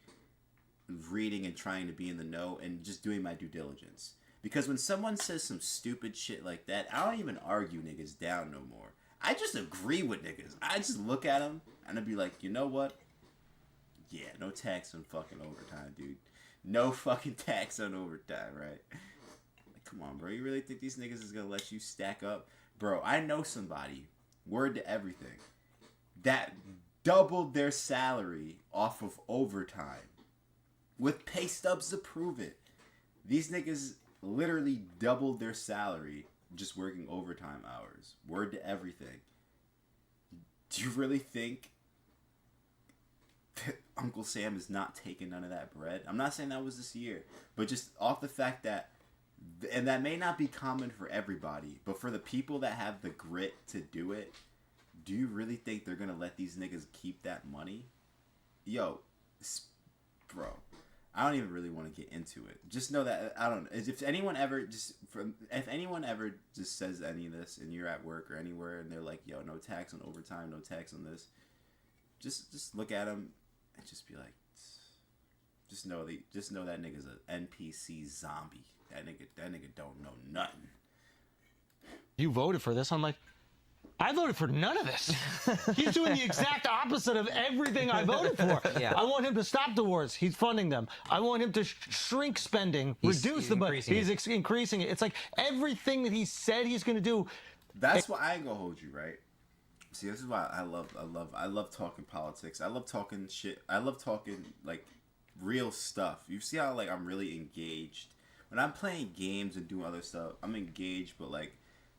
reading and trying to be in the know and just doing my due diligence. Because when someone says some stupid shit like that, I don't even argue niggas down no more. I just agree with niggas. I just look at them and I'd be like, you know what? Yeah, no tax on fucking overtime, dude. No fucking tax on overtime, right? Like, come on, bro. You really think these niggas is gonna let you stack up? Bro, I know somebody, word to everything, that doubled their salary off of overtime with pay stubs to prove it. These niggas literally doubled their salary just working overtime hours. Word to everything. Do you really think that Uncle Sam is not taking none of that bread? I'm not saying that was this year, but just off the fact that, and that may not be common for everybody, but for the people that have the grit to do it, do you really think they're gonna let these niggas keep that money? Yo, bro, I don't even really want to get into it. Just know that, I don't know, if anyone ever just says any of this and you're at work or anywhere and they're like, yo, no tax on overtime, no tax on this, just look at them and just be like, just know that nigga's an NPC zombie. That nigga don't know nothing. You voted for this. I'm like, I voted for none of this. He's doing the exact opposite of everything I voted for. Yeah. I want him to stop the wars. He's funding them. I want him to shrink spending, reduce the budget. He's increasing it. It's like everything that he said he's going to do, That's why I ain't gonna hold you, right? See, this is why I love talking politics. I love talking shit. I love talking like real stuff. You see how like I'm really engaged when I'm playing games and doing other stuff. I'm engaged, but like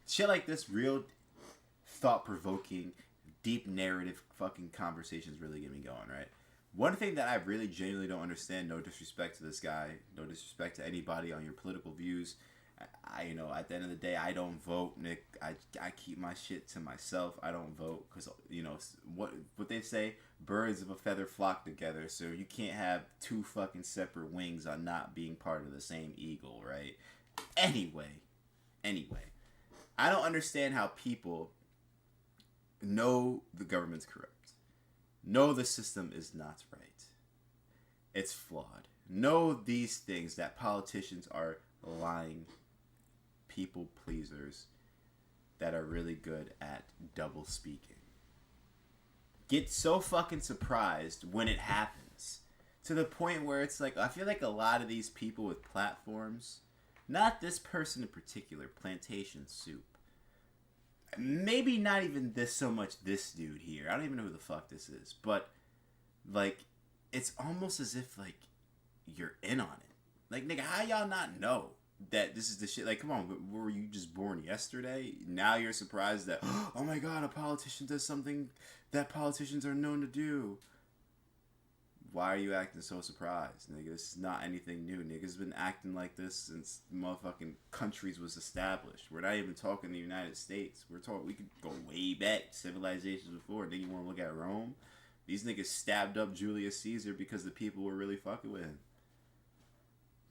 shit like this, real thought-provoking, deep narrative fucking conversations really get me going, right? One thing that I really genuinely don't understand, no disrespect to this guy, no disrespect to anybody on your political views. You know, at the end of the day, I don't vote, Nick. I keep my shit to myself. I don't vote because, you know, what they say, birds of a feather flock together. So you can't have two fucking separate wings on not being part of the same eagle, right? Anyway, I don't understand how people know the government's corrupt, know the system is not right, it's flawed, know these things, that politicians are lying people pleasers that are really good at double speaking. Get so fucking surprised when it happens to the point where it's like, I feel like a lot of these people with platforms, not this person in particular, Plantation Soup, maybe not even this so much this dude here, I don't even know who the fuck this is, but like it's almost as if like you're in on it. Like, nigga, how y'all not know that this is the shit? Like, come on, were you just born yesterday? Now you're surprised that, oh my god, a politician does something that politicians are known to do. Why are you acting so surprised, nigga? This is not anything new. Niggas been acting like this since motherfucking countries was established. We're not even talking the United States. We could go way back, civilizations before. Then you want to look at Rome? These niggas stabbed up Julius Caesar because the people were really fucking with him.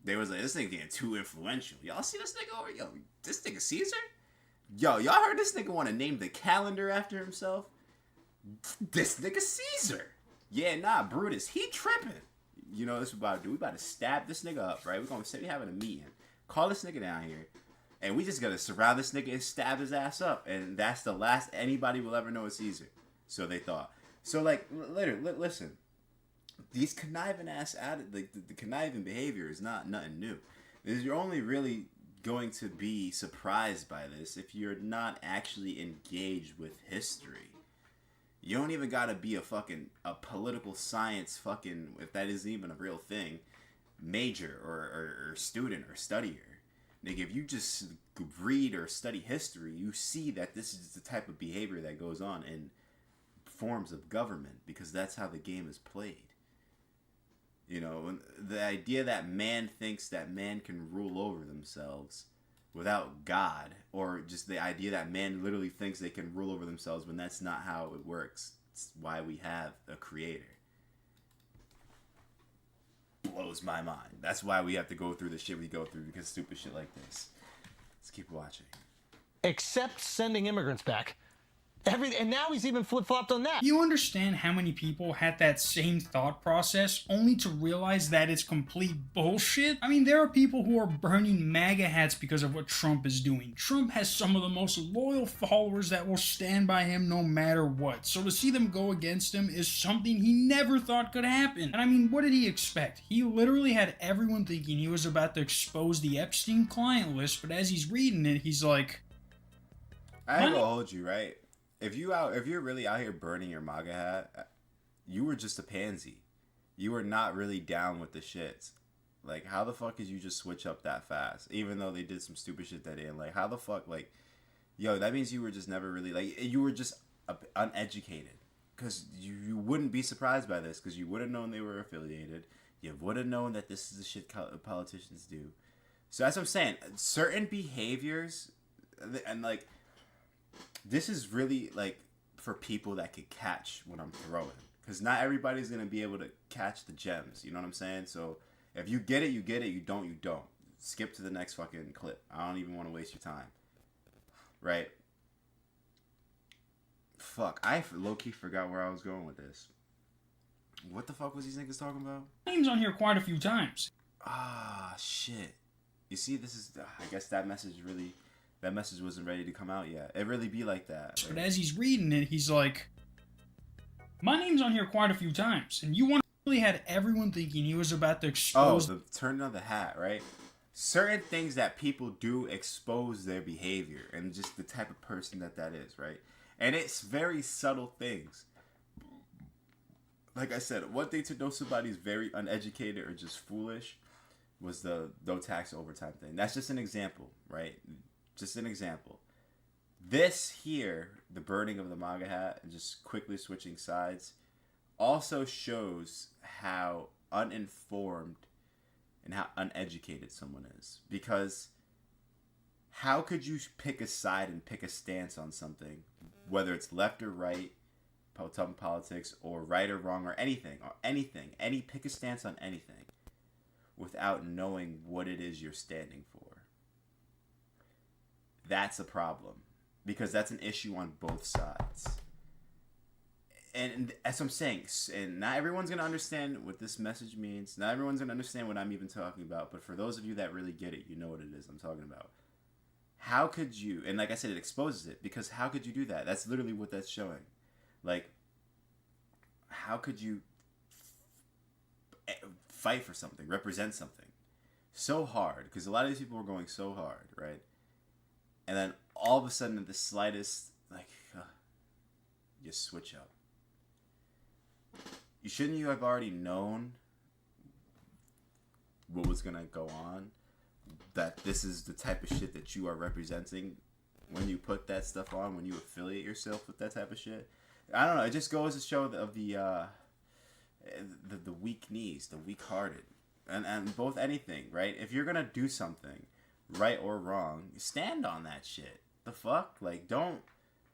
They was like, this nigga getting too influential. Y'all see this nigga over? Yo, this nigga Caesar? Yo, y'all heard this nigga want to name the calendar after himself? This nigga Caesar. Yeah, nah, Brutus, he tripping. You know, this is what we about to do. We about to stab this nigga up, right? We're going to say we having a meeting. Call this nigga down here. And we just got to surround this nigga and stab his ass up. And that's the last anybody will ever know is Caesar. So they thought. So, like, listen. These conniving ass the conniving behavior is not nothing new. You're only really going to be surprised by this if you're not actually engaged with history. You don't even gotta be a political science fucking, if that isn't even a real thing, major or student or studier. Nigga, if you just read or study history, you see that this is the type of behavior that goes on in forms of government, because that's how the game is played. You know, the idea that man thinks that man can rule over themselves without God, or just the idea that man literally thinks they can rule over themselves when that's not how it works. It's why we have a creator. Blows my mind. That's why we have to go through the shit we go through, because stupid shit like this. Let's keep watching. Except sending immigrants back. And now he's even flip-flopped on that. You understand how many people had that same thought process only to realize that it's complete bullshit? I mean, there are people who are burning MAGA hats because of what Trump is doing. Trump has some of the most loyal followers that will stand by him no matter what. So to see them go against him is something he never thought could happen. And I mean, what did he expect? He literally had everyone thinking he was about to expose the Epstein client list, but as he's reading it, he's like, I ain't gonna hold you, right? If you're really out here burning your MAGA hat, you were just a pansy. You were not really down with the shits. Like, how the fuck did you just switch up that fast? Even though they did some stupid shit that in. Like, how the fuck, like, yo, that means you were just never really, like, you were just uneducated. Because you wouldn't be surprised by this, because you would have known they were affiliated. You would have known that this is the shit politicians do. So that's what I'm saying. Certain behaviors, and like, this is really, like, for people that could catch what I'm throwing. Because not everybody's going to be able to catch the gems. You know what I'm saying? So, if you get it, you get it. You don't, you don't. Skip to the next fucking clip. I don't even want to waste your time. Right? Fuck. I low-key forgot where I was going with this. What the fuck was these niggas talking about? name's on here quite a few times. Ah, shit. You see, this is... I guess that message really... That message wasn't ready to come out yet. It really be like that. But as he's reading it, he's like, my name's on here quite a few times. And you really had everyone thinking he was about to expose... Oh, the turning of the hat, right? certain things that people do expose their behavior and just the type of person that is, right? And it's very subtle things. Like I said, one thing to know somebody's very uneducated or just foolish was the no tax overtime thing. That's just an example, right? Just an example. This here, the burning of the MAGA hat and just quickly switching sides, also shows how uninformed and how uneducated someone is. Because how could you pick a side and pick a stance on something, whether it's left or right, politics, or right or wrong, or anything, pick a stance on anything, without knowing what it is you're standing for? That's a problem, because that's an issue on both sides. And as I'm saying, and not everyone's going to understand what this message means. Not everyone's going to understand what I'm even talking about. But for those of you that really get it, you know what it is I'm talking about. How could you, and like I said, it exposes it, because how could you do that? That's literally what that's showing. Like, how could you fight for something, represent something so hard? Because a lot of these people were going so hard, right? And then all of a sudden, at the slightest, like, you switch up. Shouldn't you have already known what was going to go on? That this is the type of shit that you are representing when you put that stuff on, when you affiliate yourself with that type of shit? I don't know. It just goes to show the weak knees, the weak-hearted. And both anything, right? If you're going to do something, right or wrong, stand on that shit. The fuck? Like, don't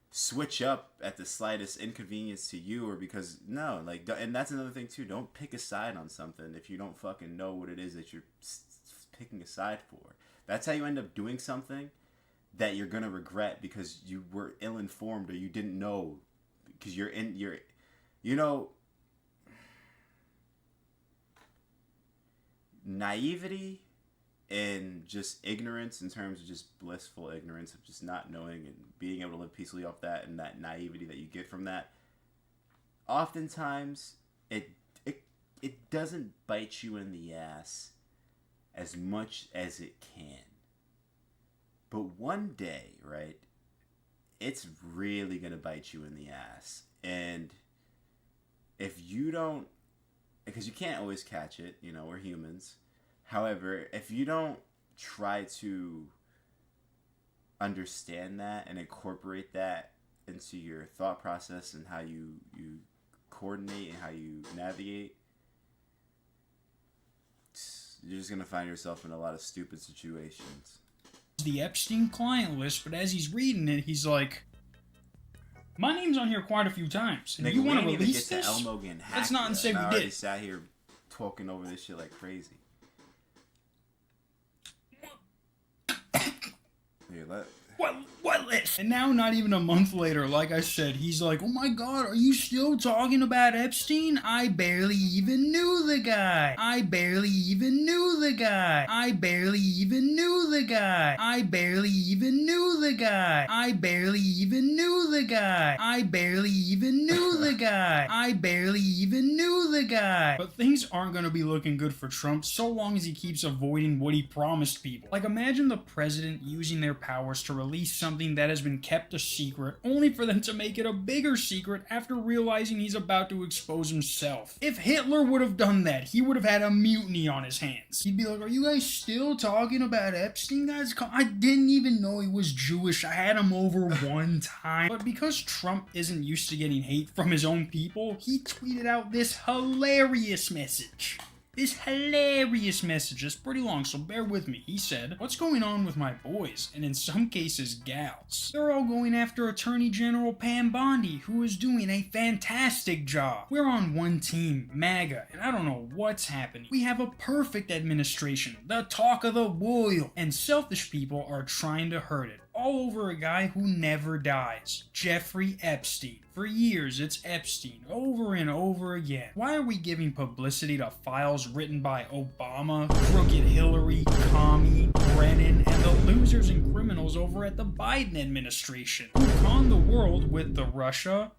switch up at the slightest inconvenience to you, or because no, like, and that's another thing too. Don't pick a side on something if you don't fucking know what it is that you're picking a side for. That's how you end up doing something that you're gonna regret because you were ill-informed, or you didn't know, because naivety and just ignorance, in terms of just blissful ignorance of just not knowing and being able to live peacefully off that, and that naivety that you get from that, oftentimes it doesn't bite you in the ass as much as it can. But one day, right, it's really gonna bite you in the ass. And if you don't, because you can't always catch it, we're humans. However, if you don't try to understand that and incorporate that into your thought process and how you coordinate and how you navigate, you're just going to find yourself in a lot of stupid situations. The Epstein client list, but as he's reading it, he's like, my name's on here quite a few times. And you want to release this? Let's not say we did. I already sat here talking over this shit like crazy. What list? And now, not even a month later, like I said, he's like, oh my god, are you still talking about Epstein? I barely even knew the guy. I barely even knew the guy. I barely even knew the guy. I barely even knew the guy. I barely even knew the guy. I barely even knew the guy. I barely even knew the guy. But things aren't going to be looking good for Trump so long as he keeps avoiding what he promised people. Like, imagine the president using their powers to release something that has been kept a secret, only for them to make it a bigger secret after realizing he's about to expose himself. If Hitler would have done that, he would have had a mutiny on his hands. He'd be like, are you guys still talking about Epstein, guys? I didn't even know he was Jewish. I had him over one time. But because Trump isn't used to getting hate from his own people, he tweeted out this hilarious message. This hilarious message is pretty long, so bear with me. He said, what's going on with my boys, and in some cases gals? They're all going after Attorney General Pam Bondi, who is doing a fantastic job. We're on one team, MAGA, and I don't know what's happening. We have a perfect administration, the talk of the world, and selfish people are trying to hurt it. All over a guy who never dies, Jeffrey Epstein. For years, it's Epstein, over and over again. Why are we giving publicity to files written by Obama, crooked Hillary, Comey, Brennan, and the losers and criminals over at the Biden administration, who conned the world with the Russia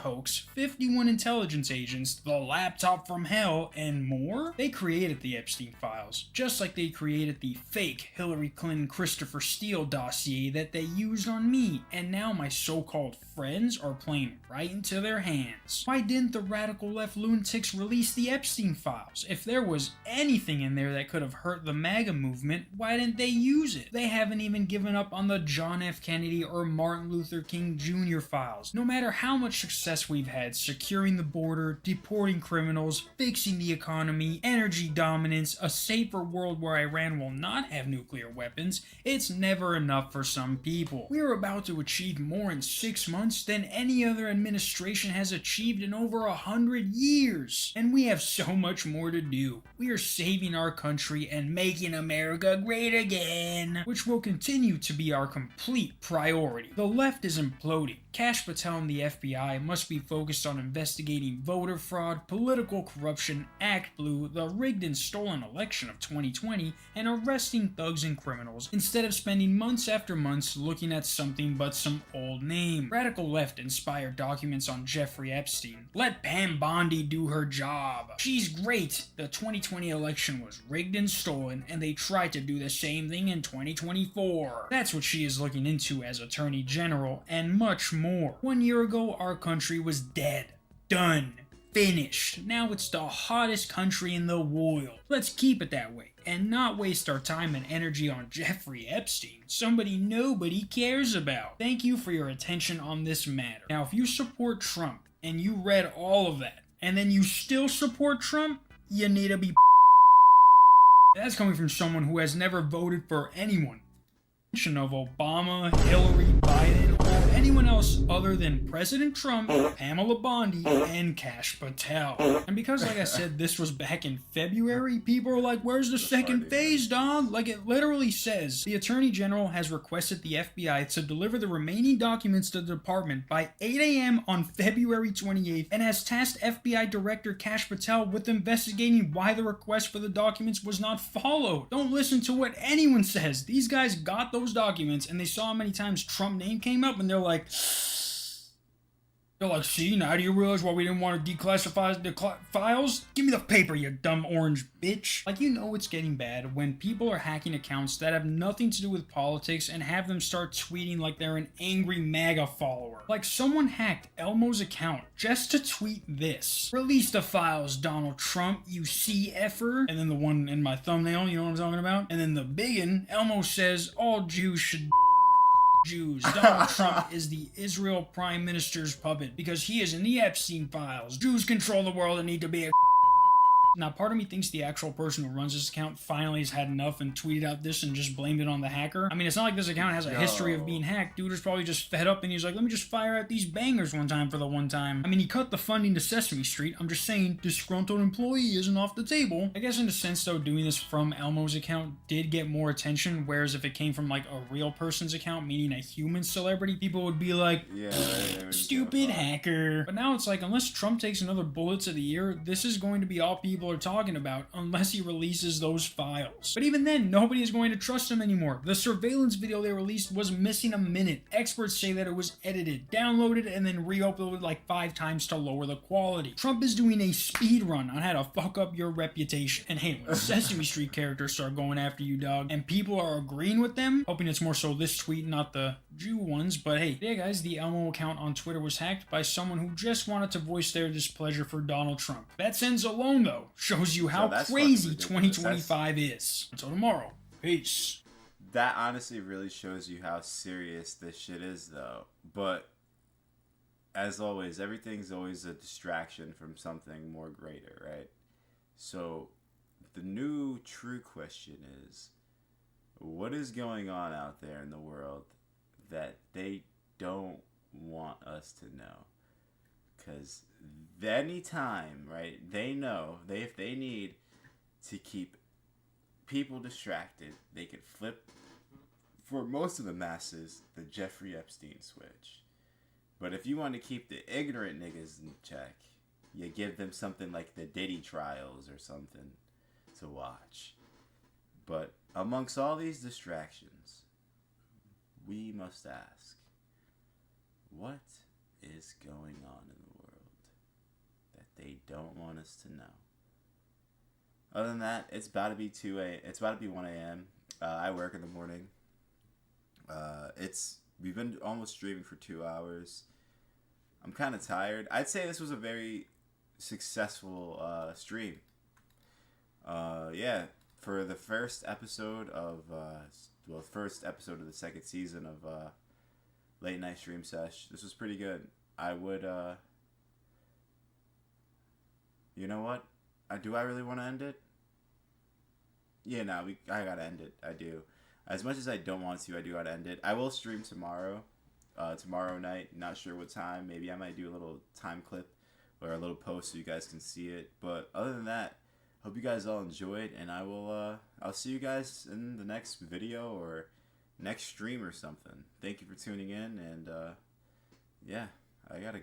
hoax, 51 intelligence agents, the laptop from hell, and more? They created the Epstein files, just like they created the fake Hillary Clinton Christopher Steele dossier that they used on me, and now my so-called friends are playing right into their hands. Why didn't the radical left lunatics release the Epstein files? If there was anything in there that could have hurt the MAGA movement, why didn't they use it? They haven't even given up on the John F. Kennedy or Martin Luther King Jr. files. No matter how much success we've had securing the border, deporting criminals, fixing the economy, energy dominance, a safer world where Iran will not have nuclear weapons, it's never enough for some people. We are about to achieve more in 6 months than any other administration has achieved in over 100 years. And we have so much more to do. We are saving our country and making America great again, which will continue to be our complete priority. The left is imploding. Kash Patel and the FBI must be focused on investigating voter fraud, political corruption, Act Blue, the rigged and stolen election of 2020, and arresting thugs and criminals, instead of spending months after months looking at something but some old name. Radical left inspired documents on Jeffrey Epstein. Let Pam Bondi do her job. She's great. The 2020 election was rigged and stolen, and they tried to do the same thing in 2024. That's what she is looking into as Attorney General, and much more. 1 year ago, our country was dead. Done. Finished. Now it's the hottest country in the world. Let's keep it that way, and not waste our time and energy on Jeffrey Epstein, somebody nobody cares about. Thank you for your attention on this matter. Now, if you support Trump, and you read all of that, and then you still support Trump, you need to be That's coming from someone who has never voted for anyone of Obama, Hillary, Biden, or anyone else other than President Trump, Pamela Bondi, and Kash Patel. And because, like I said, this was back in February, people are like, where's the second phase, dog? Like, it literally says, the Attorney General has requested the FBI to deliver the remaining documents to the department by 8 a.m. on February 28th, and has tasked FBI Director Kash Patel with investigating why the request for the documents was not followed. Don't listen to what anyone says. These guys got those documents, and they saw how many times Trump name came up, and they're like, see, now do you realize why we didn't want to declassify the files? Give me the paper, you dumb orange bitch. Like, you know it's getting bad when people are hacking accounts that have nothing to do with politics and have them start tweeting like they're an angry MAGA follower. Like, someone hacked Elmo's account just to tweet this: release the files, Donald Trump, you CFer. And then the one in my thumbnail, you know what I'm talking about? And then the biggin, Elmo says all Jews should Jews. Donald Trump is the Israel Prime Minister's puppet because he is in the Epstein files. Jews control the world and need to be a Now, part of me thinks the actual person who runs this account finally has had enough and tweeted out this and just blamed it on the hacker. I mean, it's not like this account has a history of being hacked. Dude is probably just fed up and he's like, let me just fire out these bangers one time for the one time. I mean, he cut the funding to Sesame Street. I'm just saying, disgruntled employee isn't off the table. I guess in a sense, though, doing this from Elmo's account did get more attention, whereas if it came from, like, a real person's account, meaning a human celebrity, people would be like, stupid hacker. But now it's like, unless Trump takes another bullet to the ear, this is going to be all people are talking about, unless he releases those files. But even then, nobody is going to trust him anymore. The surveillance video they released was missing a minute. Experts say that it was edited, downloaded, and then re-uploaded like 5 times to lower the quality. Trump is doing a speed run on how to fuck up your reputation. And hey, when Sesame Street characters start going after you, dog, and people are agreeing with them, hoping it's more so this tweet, not the Jew ones, but hey, yeah guys, the Elmo account on Twitter was hacked by someone who just wanted to voice their displeasure for Donald Trump. That sentence alone, though, shows you how crazy 2025 is. Until tomorrow, peace. That honestly really shows you how serious this shit is, though. But as always, everything's always a distraction from something more greater, right? So the new true question is, what is going on out there in the world that they don't want us to know? Because anytime, right, they know, if they need to keep people distracted, they could flip, for most of the masses, the Jeffrey Epstein switch. But if you want to keep the ignorant niggas in check, you give them something like the Diddy trials or something to watch. But amongst all these distractions, we must ask, what is going on in the world that they don't want us to know? Other than that, it's about to be 1 a.m. I work in the morning. We've been almost streaming for 2 hours. I'm kind of tired. I'd say this was a very successful stream. Yeah, for the first episode of the second season of Late Night Stream Sesh, this was pretty good. I would, you know what? Do I really want to end it? Yeah, no, I gotta end it. I do. As much as I don't want to, I do gotta end it. I will stream tomorrow. Tomorrow night. Not sure what time. Maybe I might do a little time clip or a little post so you guys can see it. But other than that, hope you guys all enjoyed, and I'll see you guys in the next video or next stream or something. Thank you for tuning in, and yeah, I gotta go.